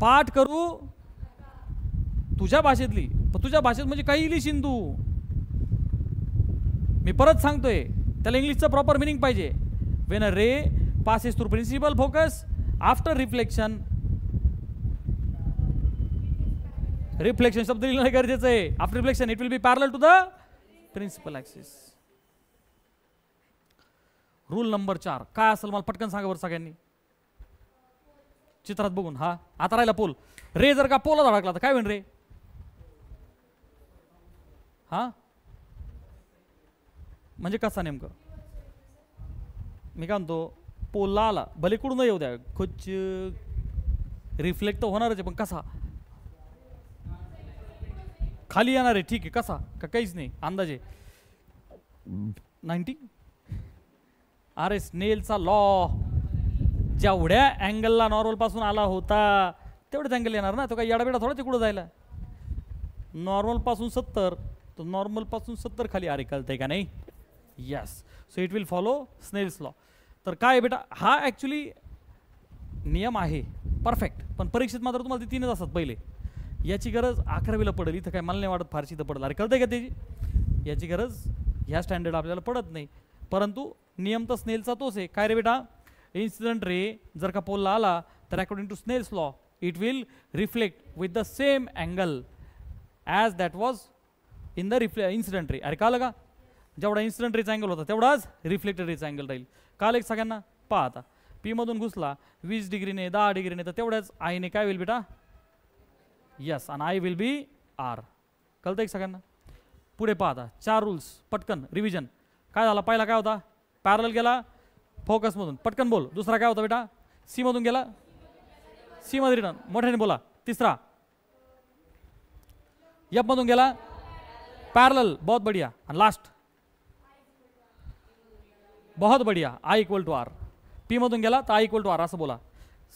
पाठ करू तुझ्या भाषेतली, पण तुझ्या भाषेत म्हणजे काही लिहिशील तू. मी परत सांगतोय त्याला इंग्लिशचं प्रॉपर मिनिंग पाहिजे. When a ray passes through principal focus after reflection, reflection शब्द लिहिणं गरजेचं आहे. After reflection it will be parallel to the principal axis. Rule number 4 काय असेल मला पटकन सांगा बरं सगळ्यांनी चित्रात बघून. हा आता राहिला पोल. रे जर का पोला धडकला तर काय होईल रे? हा म्हणजे कसा नेमकं? मी काय म्हणतो, पोलला आला भले कुठून येऊ द्या, खुच रिफ्लेक्ट तर होणारच आहे, पण कसा? खाली येणार आहे. ठीक आहे, कसा? का काहीच नाही अंदाजे 90. अरे स्नेलचा लॉ, जेवढ्या अँगलला नॉर्मल पासून आला होता तेवढेच अँगल येणार ना. तो काही येडाबिडा थोडा तिकडं जायला. नॉर्मल पासून 70 तर नॉर्मल पासून 70 खाली. अरे कळतंय का नाही? Yes. So it will follow Snell's law. तर काय बेटा, हा ॲक्च्युली नियम आहे परफेक्ट, पण परीक्षेत मात्र तुम्हाला ते 3च असतात पहिले. याची गरज 11वीला पडेल, इथं काय मला नाही वाटत फारशी तर पडेल. अरे कळतंय का त्याची? याची गरज ह्या स्टँडर्ड आपल्याला पडत नाही, परंतु नियम तर स्नेलचा तोच आहे. काय रे बेटा, इन्सिडेंट रे जर का पोलला आला तर according to Snell's law it will reflect with the same angle as that was in the incident ray. अरे काल का, जेवढा इन्सिडेंट रेचा अँगल होता तेवढाच रिफ्लेक्टेड रेचा अँगल राहील. काल एक सगळ्यांना पहा आता, पी मधून घुसला 20 डिग्रीने 10 डिग्रीने तर तेवढ्याच आयने काय होईल बेटा? यस. आणि आय विल बी आर. कळतं एक सगळ्यांना? पुढे पहा आता 4 रूल्स पटकन रिव्हिजन. काय झाला? पहिला काय होता? पॅरल गेला फोकस मधून, पटकन बोल. दुसरा काय होता बेटा? सी मधून गेला सी मध्ये रिटर्न, मोठ्याने बोला. तिसरा एफ मधून गेला पॅरल, बहुत बढ़िया. आणि लास्ट बहुत बढ़िया, I equal to R. P मधून गेला तर आय इक्वल टू आर असं बोला.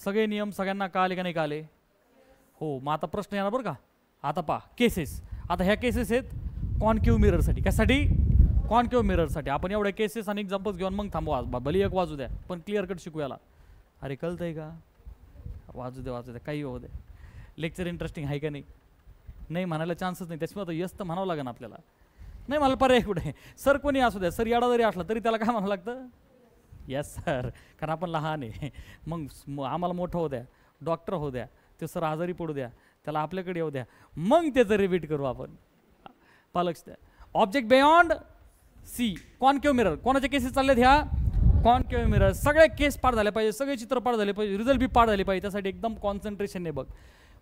सगळे नियम सगळ्यांना कळले का नाही कळले? हो. मग आता प्रश्न येणार बरं का. आता पहा केसेस. आता ह्या केसेस आहेत कॉन्केव्ह मिररसाठी. कशासाठी? कॉन्केव्ह मिररसाठी. आपण एवढ्या केसेस आणि एक्झाम्पल्स घेऊन मग थांबवा. भले एक वाजू द्या पण क्लिअर कट शिकू याला. अरे कळतंय का? वाजू द्या काही होऊ द्या. लेक्चर इंटरेस्टिंग आहे का नाही? नाही म्हणायला चान्सच नाही. त्याच्यामुळे आता यस तर म्हणावं लागेल आपल्याला. नाही मला पर्याय कुठे? सर कोणी असू द्या, सर याडा जरी असला तरी त्याला काय म्हणावं लागतं? Yes sir. कारण आपण लहान आहे. मग आम्हाला मोठं होऊ द्या, डॉक्टर होऊ द्या, ते सर आजारी पडू द्या, त्याला आपल्याकडे येऊ द्या, मग त्याचं रिपीट करू आपण. लक्ष द्या. Object beyond C, concave mirror. कोणाचे केसेस चाललेत ह्या? Concave mirror. सगळे केस पाठ झाले पाहिजे, सगळे चित्र पाठ झाले पाहिजे, रिझल्ट बी पाठ झाले पाहिजे. त्यासाठी एकदम कॉन्सन्ट्रेशनने बघ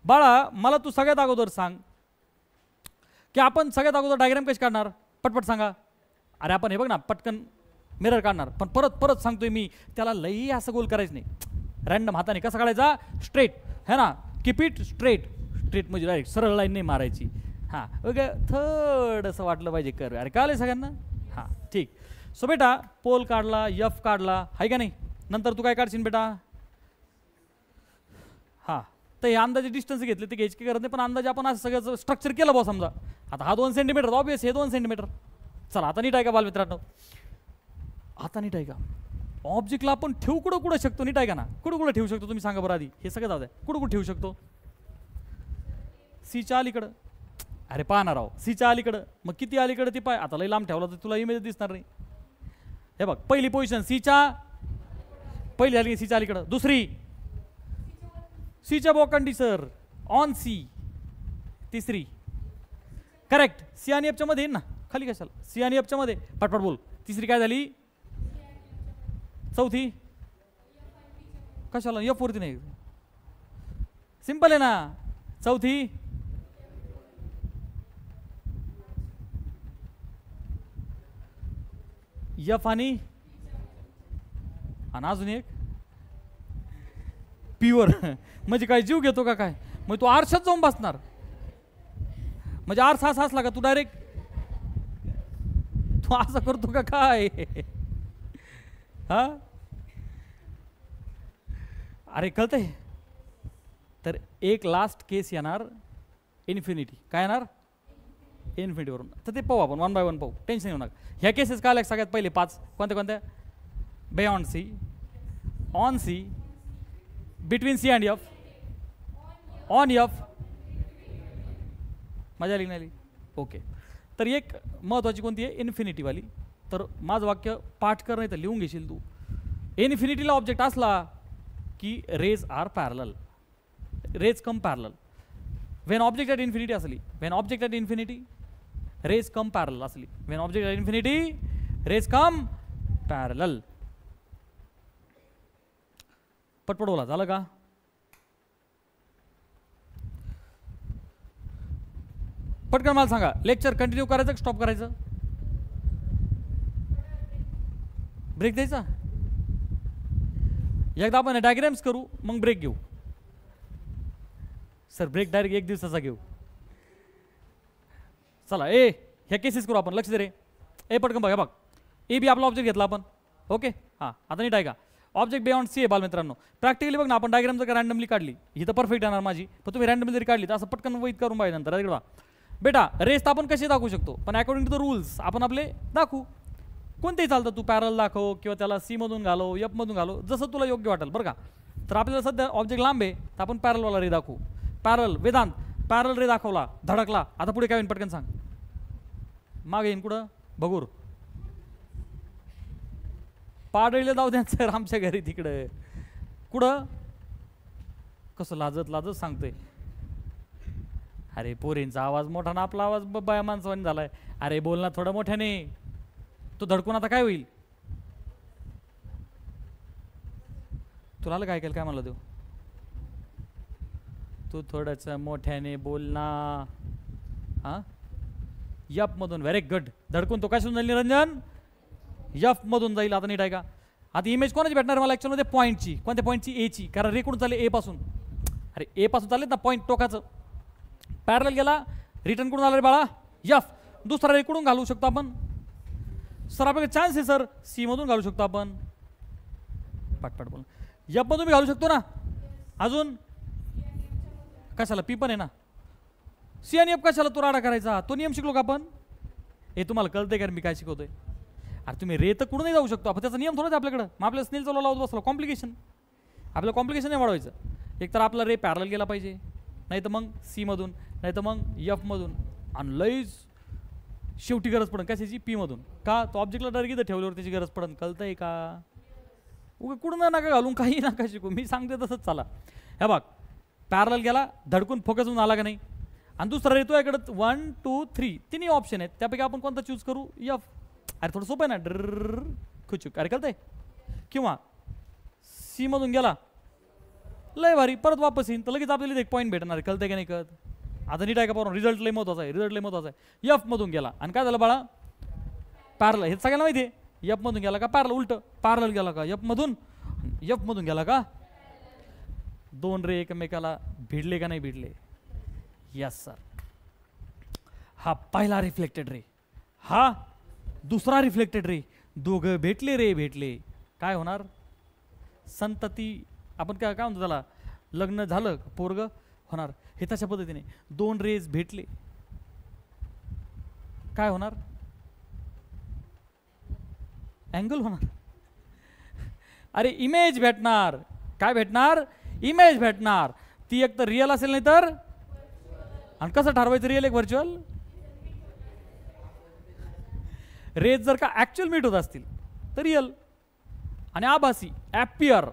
बाळा. मला तू सगळ्यात अगोदर सांग की आपण सगळ्यात अगोदर डायग्राम कशी काढणार? पटपट सांगा. अरे आपण हे बघ ना पटकन मिरर काढणार, पण परत सांगतोय मी, त्याला लई असं गोल करायचं नाही. रॅन्डम हाताने कसा काढायचा? स्ट्रेट है ना. Keep it straight. स्ट्रेट म्हणजे डायरेक्ट सरळ लाईन नाही मारायची. हां ओके. थोडंसं वाटलं पाहिजे कर. अरे कळलं सगळ्यांना? हां ठीक. सो बेटा पोल काढला, एफ काढला आहे का नाही? नंतर तू काय काढशील बेटा? हां, तर हे अंदाजे डिस्टन्स घेतले ते घ्यायची करत नाही, पण अंदाजे आपण असं सगळं स्ट्रक्चर केलं बा. समजा आता हा 2 सेंटीमीटर, ऑब्वियस हे 2 सेंटीमीटर. चला आता नीट आहे का बालमित्रांनो? आता नीट आहे का? ऑब्जेक्टला आपण ठेवू कुठं कुठं शकतो? नीट आहे का ना? कुठं कुठं ठेवू शकतो तुम्ही सांगा बरं आधी. हे सगळं जाऊ द्या, कुठं कुठं ठेवू शकतो? सीच्या अलीकडं. अरे पाहणार आहो, सीच्या अलीकडं. मग किती अलीकडं ती पाय. आता लई लांब ठेवला तर तुला इमेज दिसणार नाही. हे बघ, पहिली पोझिशन सीच्या पहिली झाली, सीच्या अलीकडं. दुसरी सीच्या बोकांडी सर, ऑन सी. तिसरी करेक्ट, सी आणि एफच्या मध्ये ना, खाली कशाला? सी आणि एफच्या मध्ये, पटपट बोल. तिसरी काय झाली? चौथी कशाला? एफ वरती नाही, सिंपल आहे ना. चौथी एफ आणि अजून एक पीवर. म्हणजे काय जीव घेतो का काय? मग तू आरशात जाऊन बसणार. म्हणजे आरसा असा असला का तू डायरेक्ट तू असं करतो का काय? हा, अरे कळतंय? तर एक लास्ट केस येणार इन्फिनिटी. काय येणार? इन्फिनिटी वरून. तर ते पाहू आपण 1 बाय 1 पाहू, टेन्शन घेऊ नका. ह्या केसेस काय लागतात सगळ्यात पहिले 5 कोणत्या कोणत्या? Beyond C, on C, between C and F, on F. मजा आली नाही? ओके. तर एक महत्त्वाची कोणती आहे? इन्फिनिटीवाली. तर माझं वाक्य पाठ कर, नाही तर लिहून घेशील तू. इन्फिनिटीला ऑब्जेक्ट असला की rays are parallel, rays come parallel. When object at infinity असली, when object at infinity rays come parallel असली, when object at infinity rays come parallel. पटपट बोला, झालं का? पटकन मला सांगा, लेक्चर कंटिन्यू करायचं की स्टॉप करायचं? ब्रेक द्यायचा? एकदा आपण डायग्राम्स करू, मग ब्रेक घेऊ. सर ब्रेक डायरेक्ट 1 दिवसाचा घेऊ. चला ए, ह्या केसेस करू आपण. लक्ष दे रे. ए पटकन बघा, बघ ए बी आपला ऑब्जेक्ट घेतला आपण. ओके, हां आता नीट आहे का? ऑब्जेक्ट बियॉन्ड सी आहे बालमित्रांनो. प्रॅक्टिकली बघ ना, आपण डायग्राम जर रॅन्डमली काढली, ही तर परफेक्ट येणार माझी, पण तुम्ही रॅन्डमली जरी काढली तर असं पटकन वैध करून पाहिजे नंतर. बघा बेटा, रेस तर आपण कशी दाखवू शकतो, पण अकॉर्डिंग टू द रूल्स आपण आपले दाखवू. कोणतेही चालतं, तू पॅरल दाखव किंवा त्याला सी मधून घालव, एफ मधून घालव, जसं तुला योग्य वाटेल बरं का. तर आपल्याला सध्या ऑब्जेक्ट लांब आहे तर आपण पॅरलवाला रे दाखवू. पॅरल वेदांत, पॅरल रे दाखवला, धडकला. आता पुढे काय होईल पटकन सांग. मागे येईन कुठं? बघूर पाडळीला जाऊ द्या सर आमच्या घरी तिकडं. कुठं? कसं लाजत लाजत सांगतोय. अरे पोरींचा आवाज मोठा ना, आपला आवाज बाया माणसावानी झालाय. अरे बोल ना थोडं मोठ्याने. तो धडकून आता काय होईल? तुला आलं काय केलं? काय म्हणलं देऊ? तू थोडंच मोठ्याने बोल ना. हां, यफ मधून. Very good. धडकून तो कशातून जाईल निरंजन? यफ मधून जाईल. आता नीट आहे का? आता इमेज कोणाची भेटणार मला ॲक्च्युअलमध्ये? पॉईंटची. कोणत्या पॉईंटची? एची. कारण रे कुठून चालले? ए पासून. अरे ए पासून चाललेत ना पॉईंट टोकाचं. पॅरल गेला, रिटर्न कुठून आला रे बाळा? यफ. दुसरा रे कुठून घालू शकतो आपण? सर आपल्याकडे चान्स आहे सर, सी मधून घालू शकतो आपण. पटपट बोल. यफ मधून घालू शकतो ना. अजून कशाला? पी पण आहे ना. सी आणि एफ कशाला तो राडा करायचा? तो नियम शिकलो का आपण? हे तुम्हाला कळतंय का मी काय शिकवतोय? अरे तुम्ही रे तर कुठूनही जाऊ शकतो आपण, त्याचा नियम थोडाच आपल्याकडं. मग आपल्याला स्नेल चालवला लावत बसलो. कॉम्प्लिकेशन. आपल्याला कॉम्प्लिकेशन नाही वाढवायचं. एक तर आपला रे पॅरल गेला पाहिजे, नाही तर मग सी मधून, नाही तर मग एफ मधून. आणि लईच शेवटी गरज पडन कशाची? पी मधून. का? तो ऑब्जेक्टला डायरेक्ट इथं ठेवल्यावर त्याची गरज पडन. कळतंय का? उगा कुठून नका घालून, काही नका शिकू. मी सांगते तसंच चाला. हे बघ, पॅरल गेला, धडकून फोकस होऊन आला का नाही. आणि दुसरा येतो याकडे 1 2 3 तिन्ही ऑप्शन आहेत, त्यापैकी आपण कोणता चूज करू? एफ. अरे थोडं सोपं आहे ना. ड्र खुचूक. अरे कळतंय? किंवा सी मधून गेला, लय भारी, परत वापस येईन तर लगेच आपल्याला एक पॉईंट भेटणार. कळतंय का नाही कळत? आता नीट आहे का? पाहून रिझल्ट लय महत्वाचा आहे. रिझल्ट लय महत्वाचा आहे. एफ मधून गेला आणि काय झालं बाळा? पॅरल. हे सगळ्यांना माहिती आहे. एफ मधून गेला का पॅरल? उलट पॅरल गेला का एफ मधून? एफ मधून गेला का? दोन रे एकमेकाला भिडले का नाही भिडले? Yes sir. हा पहिला रिफ्लेक्टेड रे, हा दुसरा रिफ्लेक्टेड रे. दोघं भेटले रे भेटले. काय होणार? संतती, आपण काय म्हणतो त्याला, लग्न झालं पोरग होणार, हे तशा पद्धतीने दोन रेज भेटले काय होणार, अँगल होणार. अरे इमेज भेटणार, काय भेटणार, इमेज भेटणार. ती एक तर रिअल असेल नाही तर, आणि कसं ठरवायचं रिअल एक व्हर्च्युअल. रेज जर का ऍक्च्युअल मीट होत असतील तर रिअल, आणि आभासी ॲपियर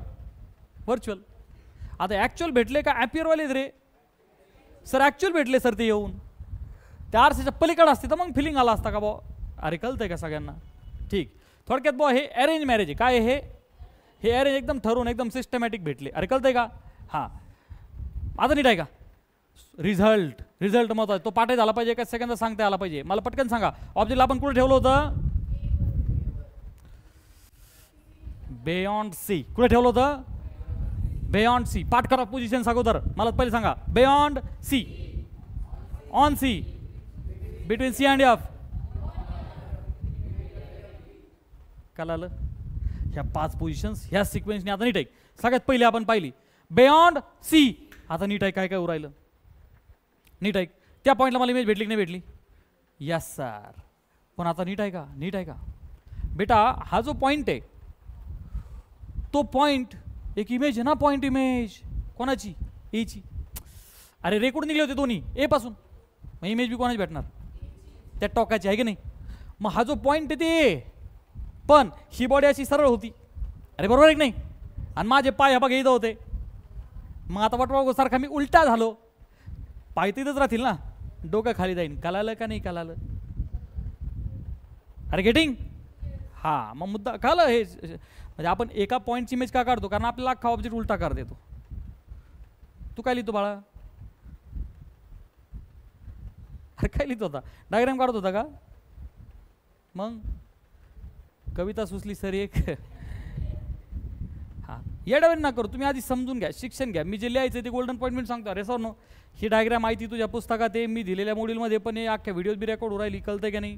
व्हर्च्युअल. आता ॲक्च्युअल भेटले का ॲपियरवालेच रे सर, ॲक्च्युअल भेटले सर ते येऊन, त्या आरसेच्या पलीकडे असते तर मग फिलिंग आला असता का बॉ. अरे कळतंय का सगळ्यांना. ठीक, थोडक्यात बॉ हे अरेंज मॅरेज आहे. काय हे अरेंज एकदम ठरवून एकदम सिस्टमॅटिक भेटले. अरे कळतंय का. हां आता नीट आहे का. रिझल्ट महत्वाचा, तो पाठही झाला पाहिजे एका सेकंदात सांगता आला पाहिजे. मला पटकन सांगा, ऑब्जेक्टला आपण कुठे ठेवलं होतं, बियॉन्ड सी. कुठे ठेवलं होतं, बियॉन्ड सी. पाठ करा पोझिशन अगोदर, मला पहिले सांगा. Beyond C, on C, between C and F. कळालं. ह्या 5 पोझिशन्स ह्या सिक्वेन्सने आता नीट आहे. सगळ्यात पहिले आपण पाहिली बियॉन्ड सी. आता नीट आहे, काय काय उरायलं नीट आहे. त्या पॉईंटला मला इमेज भेटली की नाही भेटली, यस सर. पण आता नीट आहे का, नीट आहे का बेटा. हा जो पॉईंट आहे तो पॉईंट एक इमेज आहे ना, पॉईंट इमेज कोणाची, एची. अरे रे कुठे निघले होते दोन्ही, ए पासून, मग इमेज बी कोणाची भेटणार, त्या टॉकाची आहे की नाही. मग हा जो पॉईंट आहे ते, पण ही बॉडी अशी सरळ होती. अरे बरोबर आहे की नाही. आणि माझे पाय हा बघा इथं होते. मग आता वटवागो सारखा मी उलटा झालो, पाय तिथंच राहतील ना, डोकं खाली जाईन. कळालं का नाही कळालं. अरे गेटिंग. हां मग मुद्दा कळलं. हे म्हणजे आपण एका पॉईंटची इमेज का काढतो, कारण आपल्याला अख्खा ऑब्जेक्ट उलटा कर देतो. तू काय लिहितो बाळा, अरे काय लिहित होता, डायग्राम काढत होता का. मग कविता सुचली सर एक. हां येडावेन ना करू, तुम्ही आधी समजून घ्या, शिक्षण घ्या. मी जे लिहायचं ते गोल्डन पॉईंट मी सांगतो. अरे सर नो, ही डायग्राम माहिती तुझ्या पुस्तकात आहे, मी दिलेल्या मॉड्यूलमध्ये पण आहे, अख्ख्या व्हिडिओज बी रेकॉर्ड राहिली. कळतंय का नाही.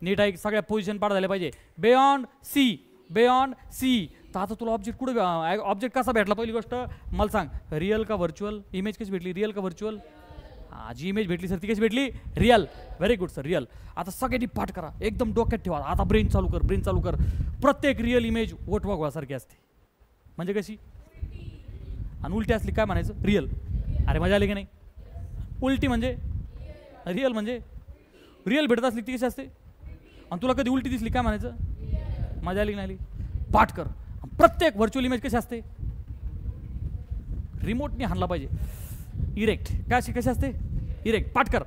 नीट आहे, सगळ्या पोझिशन पाठ झाल्या पाहिजे. Beyond C, beyond C. तर आता तुला ऑब्जेक्ट कुठे, ऑब्जेक्ट कसा भेटला, पहिली गोष्ट मला सांग, रिअल का व्हर्च्युअल. इमेज कशी भेटली, रिअल का व्हर्च्युअल. हां जी इमेज भेटली सर ती कशी भेटली, real. Very good sir, real. आता सगळ्यांनी पाठ करा, एकदम डोक्यात ठेवा. आता ब्रेन चालू कर, ब्रेन चालू कर. प्रत्येक रिअल इमेज वटवाघळासारखी असते. म्हणजे कशी, आणि उलटी असली काय म्हणायचं, रिअल. अरे मजा आली की नाही. उलटी म्हणजे रिअल, म्हणजे रिअल भेटत असली ती कशी असते, आणि तुला कधी उलटी दिसली काय म्हणायचं, मजा आली की नाही आली. पाठ कर. प्रत्येक व्हर्च्युअल इमेज कशी असते, रिमोटने हाणला पाहिजे. इरेक्ट. काय कशी असते, इरेक्ट. पाठ कर.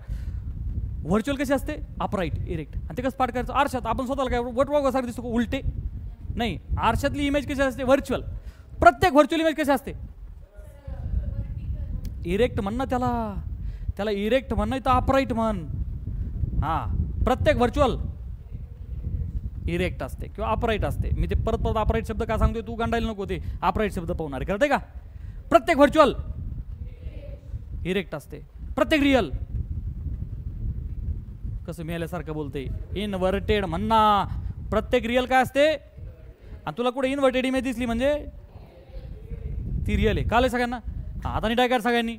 व्हर्च्युअल कशी असते, अपराईट, इरेक्ट. आणि ते कसं पाठ करायचं, आरशात आपण स्वतःला काय वटवाघळासारखं दिसतो का, उलटे नाही. आरशातली इमेज कशी असते, व्हर्च्युअल. प्रत्येक व्हर्च्युअल इमेज कशी असते, इरेक्ट म्हण ना त्याला, त्याला इरेक्ट म्हण नाही तर अपराईट म्हण. हां प्रत्येक व्हर्च्युअल इरेक्ट असते किंवा अपराईट असते. मी ते परत परत अपराईट शब्द का सांगतोय, तू गांडायला नको ते अपराईट शब्द पाहणार, कळतंय का. प्रत्येक व्हर्च्युअल इरेक्ट असते. प्रत्येक रिअल कसं मिळाल्यासारखं बोलते, इनव्हर्टेड म्हणना. प्रत्येक रिअल काय असते, आणि तुला कुठे इन्व्हर्टेड इमेज दिसली म्हणजे ती रिअल आहे. काल सगळ्यांना. हां आता नीट आहे का सगळ्यांनी.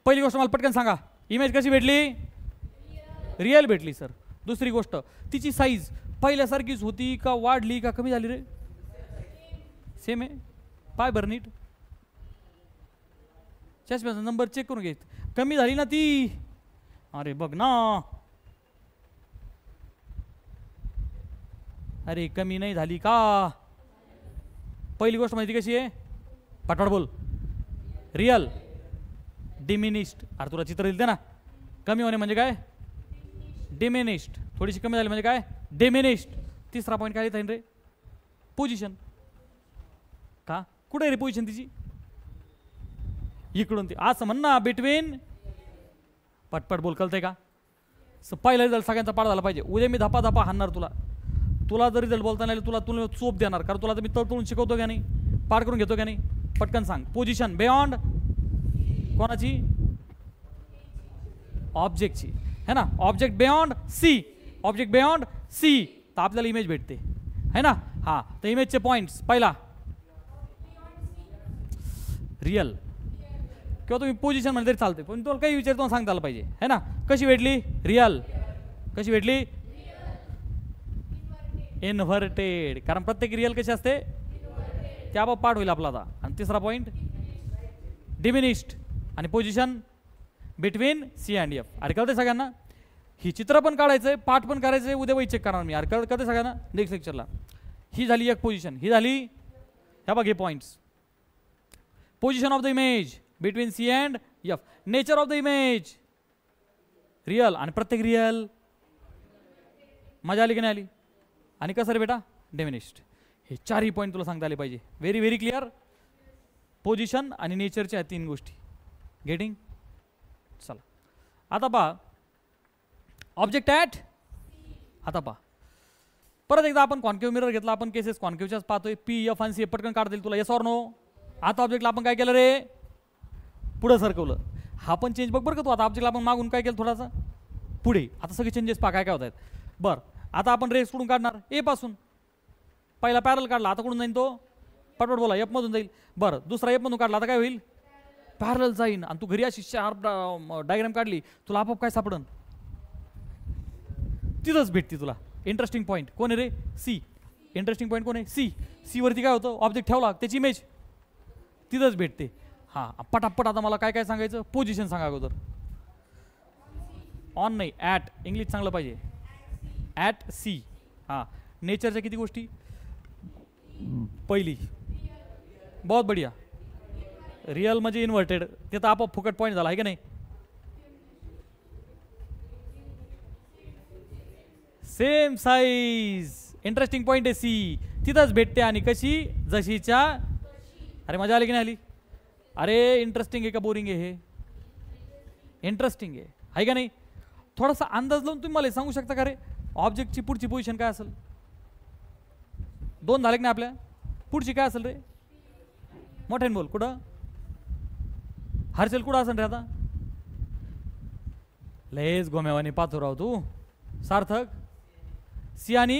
पहिली गोष्ट मला पटकन सांगा, इमेज कशी भेटली, रिअल भेटली सर. दुसरी गोष्ट, तिची साईज पहिल्यासारखीच होती का वाढली का कमी झाली रे, सेम आहे. पाय बरं नीट, चष्म्याचा नंबर चेक करून घे. कमी झाली ना ती, अरे बघ ना, अरे कमी नाही झाली का. पहिली गोष्ट माहिती कशी आहे, पटपट बोल. Real, diminished. अरे तुला चित्र दिलते ना, कमी होणे म्हणजे काय, डिमिनिश्ड. थोडीशी कमी झाली म्हणजे काय, डिमिनिश्ड. तिसरा पॉईंट काय येत रे, पोझिशन. का कुठे रे पोझिशन तिची, इकडून ती असं म्हण ना, बिटवीन. पटपट बोल, कळतंय का. पहिला रिझल्ट सगळ्यांचा पाठ झाला पाहिजे. उद्या मी धपा धपा हाणणार तुला. तुला जर रिझल्ट बोलता नाही तुला तुला चोप देणार, कारण तुला तर मी तळतळून शिकवतो का नाही, पाठ करून घेतो का नाही. पटकन सांग. पोझिशन बियॉन्ड कोणाची, ऑब्जेक्टची है ना. Object beyond C, object beyond C. तर आपल्याला इमेज भेटते है ना. हां तर इमेजचे पॉईंट्स, पहिला रिअल, किंवा तुम्ही पोझिशन म्हणजे तरी चालते, पण तुम्हाला काही विचार तुम्हाला सांगता आलं पाहिजे है ना. कशी भेटली रिअल, कशी भेटली इन्व्हर्टेड, कारण प्रत्येक रिअल कशी असते त्या बाबत पाठ होईल आपला आता. आणि तिसरा पॉईंट डिमिनिश्ड, आणि position between C and F. अरे कळते सगळ्यांना, ही चित्र पण काढायचंय, पाठ पण करायचंय, उद्या वही चेक करणार मी. अरे कळते सगळ्यांना. नेक्स्ट लेक्चरला ही झाली एक पोझिशन, ही झाली ह्या बघ हे points. Position of the image between C and F, nature of the image real, आणि प्रत्येक रिअल मजा आली की नाही आली, आणि कसं रे बेटा डिमिनिश्ड. हे चारही पॉईंट तुला सांगता आले पाहिजे. Very very clear. पोझिशन आणि नेचरच्या तीन गोष्टी गेटिंग. चला आता पहा ऑब्जेक्ट ॲट, आता पहा परत एकदा आपण कॉन्केव्ह मिरर घेतला, आपण केसेस कॉन्केव्हच्याच पाहतोय. पी एफ आणि सी पटकन काढता येईल तुला, येस ऑर नो. आता ऑब्जेक्टला आपण काय केलं रे, पुढं सरकवलं. हा पण चेंज बघ बरं का तू. आता ऑब्जेक्टला आपण मागून काय केलं थोडासा पुढे. आता सगळे चेंजेस पहा काय काय होत आहेत. बरं आता आपण रेस कुठून काढणार, ए पासून. पहिला पॅरल काढला, आता कुठून जाईल तो, पटपट बोला, एफ मधून जाईल. बरं दुसरा एफ मधून काढला, आता काय होईल पॅरल जाईन. आणि तू घरी अशी शार्प डायग्राम काढली, तुला आपोआप काय सापडन, तिथंच भेटते तुला इंटरेस्टिंग पॉईंट. कोण आहे रे, सी. इंटरेस्टिंग पॉईंट कोण आहे, सी. सी वरती काय होतं, ऑब्जेक्ट ठेवला त्याची इमेज तिथंच भेटते. हां पटापट आता मला काय काय सांगायचं, पोझिशन सांगा अगोदर. ऑन नाही, ॲट. इंग्लिश चांगलं पाहिजे, ॲट सी. हां नेचरच्या किती गोष्टी, पहिली बहुत बढिया, रिअल म्हणजे इन्व्हर्टेड, ते तर आपोआप फुकट पॉईंट झाला आहे का नाही. सेम साईज, इंटरेस्टिंग पॉईंट आहे सी, तिथंच भेटते. आणि कशी, जशीच्या. अरे मजा आली की नाही आली. अरे इंटरेस्टिंग आहे का बोरिंग आहे, हे इंटरेस्टिंग आहे का नाही. थोडासा अंदाज लावून तुम्ही मला सांगू शकता का रे ऑब्जेक्टची पुढची पोझिशन काय असेल. दोन झाले की नाही आपल्या, पुढची काय असेल रे, मोठ्याने बोल. कुठं हर्षल कुठं असेल रे आता, लयच गोम्यावानी पाहतो राव तू. सार्थक सी आणि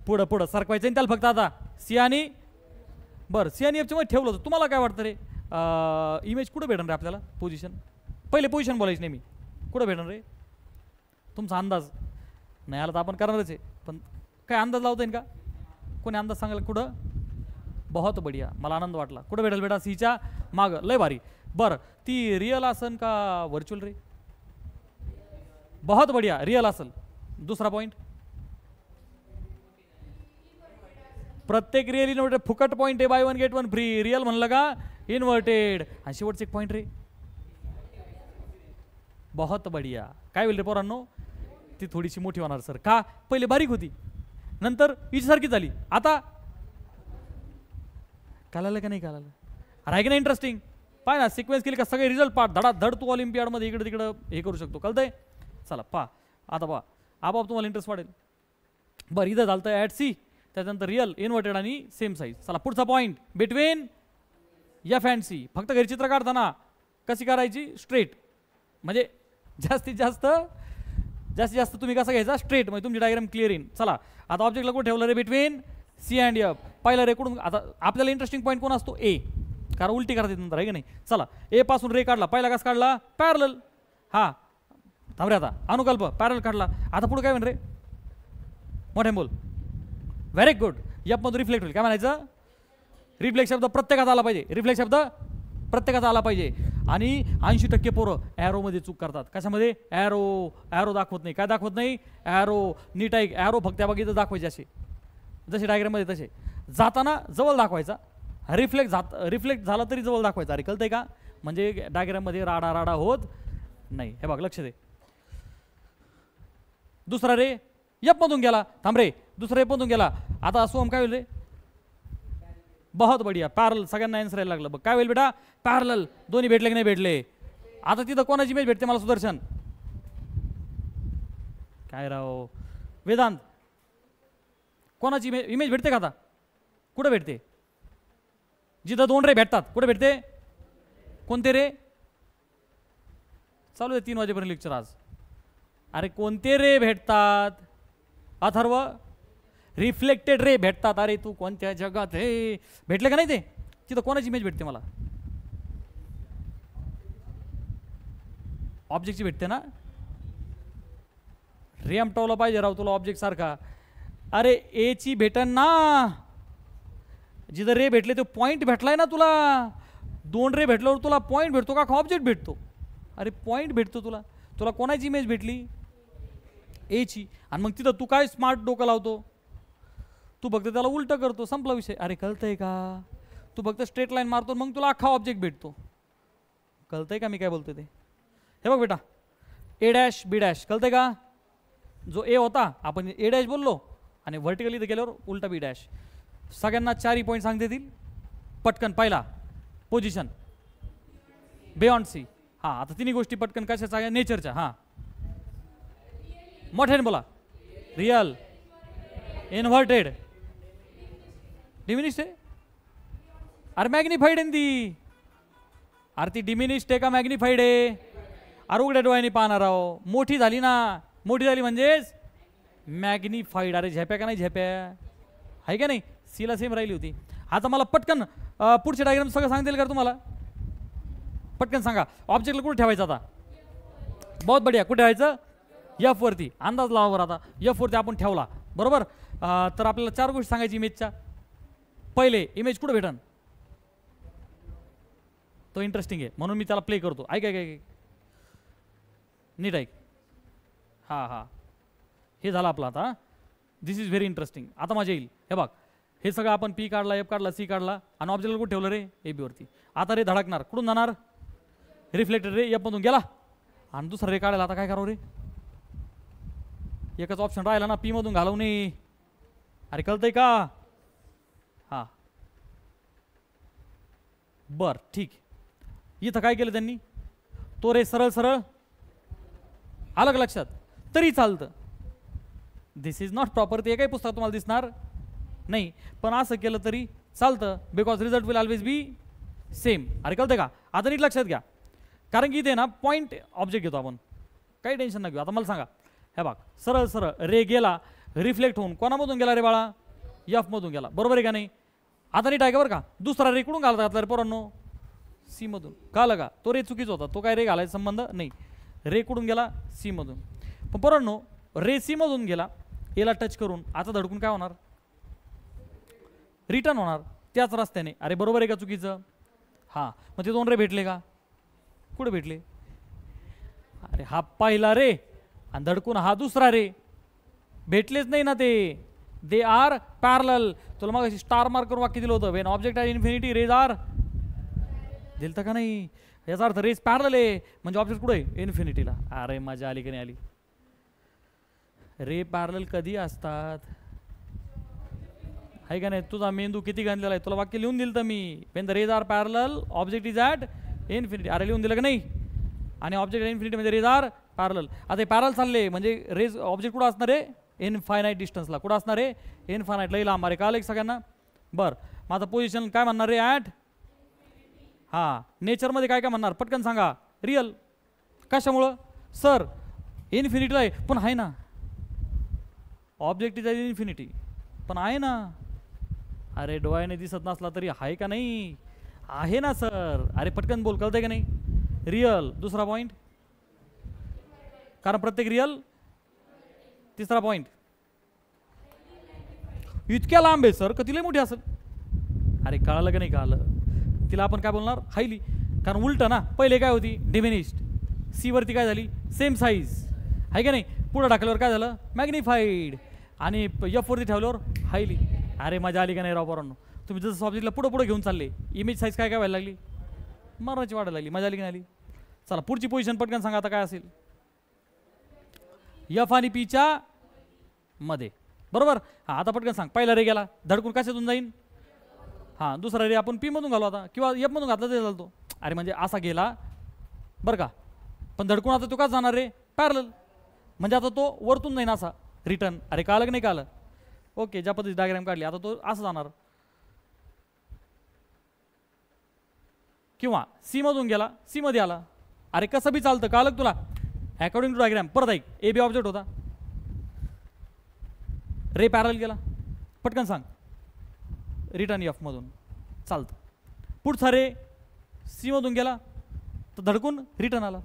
पुढं पुढं सरकवायचं आणि त्याला फक्त आता सी आणि, बरं सी आणि एफच्या मध्ये ठेवलं होतं. तुम्हाला काय वाटतं रे इमेज कुठं भेटणार रे आपल्याला, पोझिशन. पहिले पोझिशन बोलायची नेहमी, कुठं भेटणार रे तुमचा अंदाज. नाही आला तर आपण करणारच आहे, पण काय अंदाज लावता येईल का, कोणी अंदाज सांगाल कुठं. बहुत बढिया, मला आनंद वाटला. कुठं भेटेल बेटा, सीच्या मागं, लय भारी. बरं ती रिअल असन का व्हर्च्युअल रे, बहुत बढिया रिअल असेल. दुसरा पॉईंट, प्रत्येक रिअल इन्व्हर्टेड, फुकट पॉईंट आहे, by one get one free. Real म्हणलं का इन्व्हर्टेड. आणि शेवटचे एक पॉईंट रे, बहुत बढिया. काय होईल रे पोरांनो, ती थोडीशी मोठी होणार सर. का, पहिले बारीक होती, नंतर हिच्यासारखी झाली, आता कळालं का नाही कळालं. आहे की नाही इंटरेस्टिंग. पाय ना सिक्वेन्स केली का सगळे रिझल्ट पाठ धडा धड तू ऑलिम्पियाडमध्ये इकडे तिकडं हे करू शकतो. कळतंय. चला पा आता पा आपोआप तुम्हाला इंटरेस्ट वाढेल. बरं इथं झालं तर ॲट सी, त्याच्यानंतर रिअल इन्व्हर्टेड आणि सेम साईज. चला पुढचा point between F and C. फक्त घरी चित्र काढताना कशी करायची, स्ट्रेट. म्हणजे जास्तीत जास्त तुम्ही कसं घ्यायचा, स्ट्रेट. म्हणजे तुमची डायग्राम क्लिअर येईल. चला आता ऑब्जेक्टला कुठं ठेवलं रे, बिटवीन सी अँड एफ. पहिला रे कुठून, आता आपल्याला इंटरेस्टिंग पॉईंट कोण असतो, ए. कारण उलटी करता येत नंतर आहे की नाही. चला ए पासून रे काढला, पहिला कसा काढला, पॅरलल. हा थांबरे, आता अनुकल्प पॅरल काढला. आता पुढे काय म्हण रे, मोठे बोल. Very good. एफ मधून रिफ्लेक्ट होईल, काय म्हणायचं, रिफ्लेक्ट शब्द प्रत्येकात आला पाहिजे, रिफ्लेक्ट शब्द प्रत्येकात आला पाहिजे. आणि 80% पोरं ॲरोमध्ये चूक करतात. कशामध्ये, ॲरो दाखवत नाही. काय दाखवत नाही, ॲरो नीट आहे. ॲरो फक्त बघितलं दाखवायचे असे, जसे डायग्राममध्ये तसे. जाताना जवळ दाखवायचा, रिफ्लेक्ट झाला तरी जवळ दाखवायचा. अरे कळतंय का, म्हणजे डायग्राममध्ये राडा होत नाही. हे बघ लक्ष दे. दुसरा रे एफ मधून गेला, थांब रे, दुसरा एफ मधून गेला. आता सोम काय होईल रे, बहुत बढिया. पॅरल. सगळ्यांना आन्सर यायला लागलं. बघ काय होईल बेटा, पॅरल. दोन्ही भेटले की नाही भेटले. आता तिथं कोणाची इमेज भेटते मला, सुदर्शन. काय राव वेदांत, कोणाची इमेज भेटते का आता, कुठं भेटते, जिथं दोन रे भेटतात कुठे भेटते, कोणते रे, चालू आहे 3 वाजेपर्यंत लेक्चर आज. अरे कोणते रे भेटतात, अथर्व, रिफ्लेक्टेड रे भेटतात. अरे तू कोणत्या जगात हे भेटले का नाही, ते तिथं कोणाची इमेज भेटते मला, ऑब्जेक्टची भेटते ना. रे आमटवला पाहिजे राव तुला ऑब्जेक्ट सारखा. अरे ए ची भेटन ना, जिथं रे भेटले तो पॉईंट भेटलाय ना तुला. 2 रे भेटल्यावर तुला पॉईंट भेटतो का ऑब्जेक्ट भेटतो? अरे पॉईंट भेटतो तुला. तुला कोणाची इमेज भेटली? ए ची. आणि मग तिथं तू काय स्मार्ट डोकं लावतो, तू फक्त त्याला उलट करतो, संपला विषय. अरे कळतंय का? तू फक्त स्ट्रेट लाईन मारतो मग तुला अख्खा ऑब्जेक्ट भेटतो. कळतंय का मी काय बोलतोय ते? हे बघ बेटा, ए डॅश बी डॅश, कळतंय का? जो ए होता आपण ए डॅश बोललो आणि व्हर्टिकली इथं गेल्यावर उलटा बी डॅश. सगळ्यांना 4 पॉईंट सांगते येतील पटकन. पहिला पोझिशन बियॉन्ड सी. हां आता तिन्ही गोष्टी पटकन कशाच्या आहे? नेचरच्या. हां मोठ्याने बोला. रियल, इन्व्हर्टेड, डिमिनिश्ड आहे. अरे मॅग्निफाईड आहे ती. अरे ती डिमिनिश्ड आहे का मॅग्निफाईड आहे? अरे उघड्या डोळ्याने पाहणार आहो. मोठी झाली ना, मोठी झाली म्हणजेच मॅग्निफाईड. अरे झेप्या का नाही झेप्या आहे का नाही? सीला सेम राहिली होती. आता मला पटकन पुढचे डायग्राम सगळं सांगता येईल का तुम्हाला? पटकन सांगा. ऑब्जेक्टला कुठे ठेवायचं आता? बहुत बढिया. कुठे ठेवायचं? एफ वरती. अंदाज लावा बरं. आता एफ वरती आपण ठेवला बरोबर. तर आपल्याला 4 गोष्टी सांगायची इमेजच्या. पहिले इमेज कुठे भेटन? तो इंटरेस्टिंग आहे म्हणून मी त्याला प्ले करतो. ऐक ऐक ऐक नीट ऐक. हां हां हे झालं आपलं आता. दिस इज व्हेरी इंटरेस्टिंग. आता मजा येईल. हे बघ, हे सगळं आपण पी काढला, एफ काढला, सी काढला आणि ऑब्जेक्टला कुठे ठेवलं रे? ए बी वरती. आता रे धडकणार कुठून जाणार? रिफ्लेक्टेड रे एफ मधून गेला आणि दुसरा रे काढायला आता काय करावं रे? एकच ऑप्शन राहिला ना, पी मधून घालवू नये. अरे कळतंय का? हां बर ठीक. इथं काय केलं त्यांनी? तो रे सरळ सरळ अलग लक्षात तरी चालतं. दिस इज नॉट प्रॉपर. ते काही पुस्तक तुम्हाला दिसणार नाही, पण असं केलं तरी चालतं. Because result will always be same. अरे कळतंय का? आता नीट लक्षात घ्या, कारण की इथे ना पॉईंट ऑब्जेक्ट घेतो आपण, काही टेन्शन नका घेऊ. आता मला सांगा, हे बघ सरळ सरळ रे गेला, रिफ्लेक्ट होऊन कोणामधून गेला रे बाळा? एफ मधून गेला. बरोबर आहे का नाही? आता नीट आहे का बरं का? दुसरा रे कुठून घालता रे पोरांनो? सी मधून. कळलं का? तो रे चुकीचा होता. तो काय रे घालायचा संबंध नाही. रे कुठून गेला? सी मधून. पण पोरांनो रे सी मधून गेला, एला टच करून आता धडकून काय होणार? रिटर्न होणार त्याच रस्त्याने. अरे बरोबर आहे का चुकीचं? हां मग ते 2 रे भेटले का? कुठे भेटले? अरे हा पहिला रे आणि धडकून हा दुसरा रे. भेटलेच नाही ना ते. They are parallel. तुला मग स्टार मार्क करून वाक्य दिलं होतं, when object are infinity rays are. दिलतं का नाही? याचा अर्थ रेज पॅरलल आहे म्हणजे ऑब्जेक्ट कुठे आहे? इन्फिनिटीला. अरे मजा आली की नाही आली? रे पॅरलल कधी असतात? आहे का नाही? तुझा मेंदू किती गणलेला आहे? तुला वाक्य लिहून दिलं तर मी, when the rays are parallel object is at infinity. अरे लिहून दिलं का नाही? आणि ऑब्जेक्ट इन्फिनिटी म्हणजे रेज आर पॅरलल. आता हे पॅरल चालले म्हणजे रेज ऑब्जेक्ट कुठं असणार आहे? इनफायनाईट डिस्टन्सला. कुठं असणार आहे? इनफायनाईट. लई लांब. अरे कळलं एक सगळ्यांना? बरं मग आता पोझिशन काय म्हणणार रे? ॲट. हां नेचरमध्ये काय काय म्हणणार? पटकन सांगा. रियल. कशामुळं? सर इन्फिनिटीला आहे पण आहे ना, ऑब्जेक्ट इज इन्फिनिटी पण आहे ना. अरे डोळ्याने दिसत नसला तरी आहे का नाही? आहे ना सर. अरे पटकन बोल. कळतंय का नाही? रियल. दुसरा पॉईंट, कारण प्रत्येक रियल. तिसरा पॉईंट, इतक्या लांब आहे सर का तिला मोठी असेल? अरे कळालं का नाही? कळालं. तिला आपण काय बोलणार? हायली. कारण उलट ना, पहिले काय होती? डिमिनिश्ड. सी वरती काय झाली? Same size. आहे का नाही? पुढे टाकल्यावर काय झालं? मॅग्निफाईड. आणि एफ वरती ठेवल्यावर हायली. अरे मजा आली का नाही राव पोरांनो? तुम्ही जसं ऑब्जेक्टला पुढे पुढे घेऊन चालले, इमेज साईज काय काय व्हायला लागली? मरणाची वाढायला लागली. मजा आली की नाही आली? चला पुढची पोझिशन पटकन सांगा आता काय असेल? एफ आणि पीच्या मध्ये. बरोबर. हां आता पटकन सांग. पहिला रे गेला, धडकून कशातून जाईन? हां दुसरा रे आपण पी मधून घालू आता, किंवा एफ मधून घातला तरी चालतो. अरे म्हणजे असा गेला बरं का, पण धडकून आता तो का जाणार रे? पॅरलल. म्हणजे आता तो वरतून जाईन असा रिटर्न. अरे कळलं की नाही? कळलं. ओके ज्या पद्धतीची डायग्राम काढली आता तो असं जाणार. किंवा सी मधून गेला, सी मध्ये आला. अरे कसं बी चालतं. कळलं तुला? According to diagram. परत ऐक. ए बी ऑब्जेक्ट होता, रे पॅरल गेला, पटकन सांग. रिटर्न एफ मधून चालतं. पुढचा रे सी मधून गेला तर धडकून रिटर्न आला.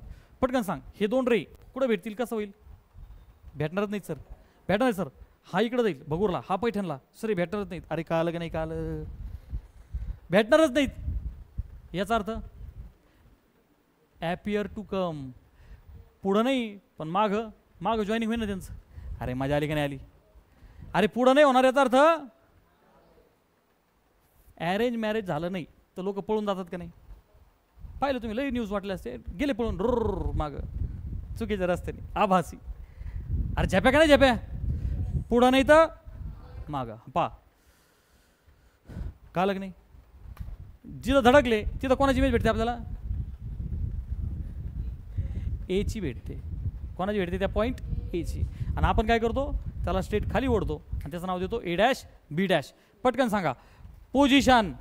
पटकन सांग. हे दोन रे कुठं भेटतील, कसं होईल? भेटणारच नाहीत सर, भेटणार नाही सर. हा इकडं जाईल भगूरला, हा पैठणला, सर भेटणारच नाहीत. अरे कळालं का नाही, कळालं, भेटणारच नाहीत. याचा अर्थ ॲपियर टू कम, पुढं नाही पण मागं, मागं जॉईनिंग होईल ना त्यांचं. अरे मजा आली का नाही आली? अरे पुढं नाही होणार, याचा अर्थ ॲरेंज मॅरेज झालं नाही तर लोक पळून जातात का नाही? पाहिलं तुम्ही, लई न्यूज वाटले असते, गेले पळून रोर मागं चुकीच्या रस्त्याने, आभासी. अरे झेप्या का नाही झेप्या, पुढं नाही तर मागं. पा का लग नाही, जिथं धडकले तिथं कोणाची इमेज भेटते आपल्याला? एची भेटते. कोणाची भेटते? त्या पॉईंट एची. आणि आपण काय करतो, त्याला स्ट्रेट खाली ओढतो आणि त्याचं नाव देतो ए डॅश बी डॅश. पटकन सांगा. Position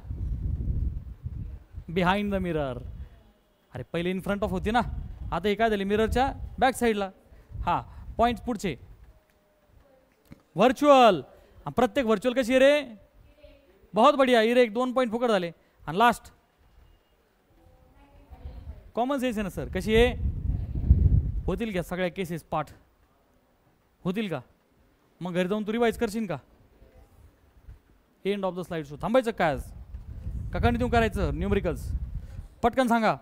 behind the mirror. अरे पहिले इन फ्रंट ऑफ होती ना, आता हे काय झाले, मिररच्या बॅक साईडला. हां, पॉईंट पुढचे व्हर्च्युअल. प्रत्येक व्हर्च्युअल कशी आहे रे? बहुत बढिया. इरे एक 2 पॉईंट फुकट झाले. आणि लास्ट कॉमन सेन्स आहे ना सर, कशी आहे? होतील का सगळ्या केसेस पाठ? होतील का? मग घरी जाऊन तू रिवाइज करशील का? End of the slide show. थांबायचं काय आज? का कंटिन्यू करायचं न्यूमरिकल्स? पटकन सांगा.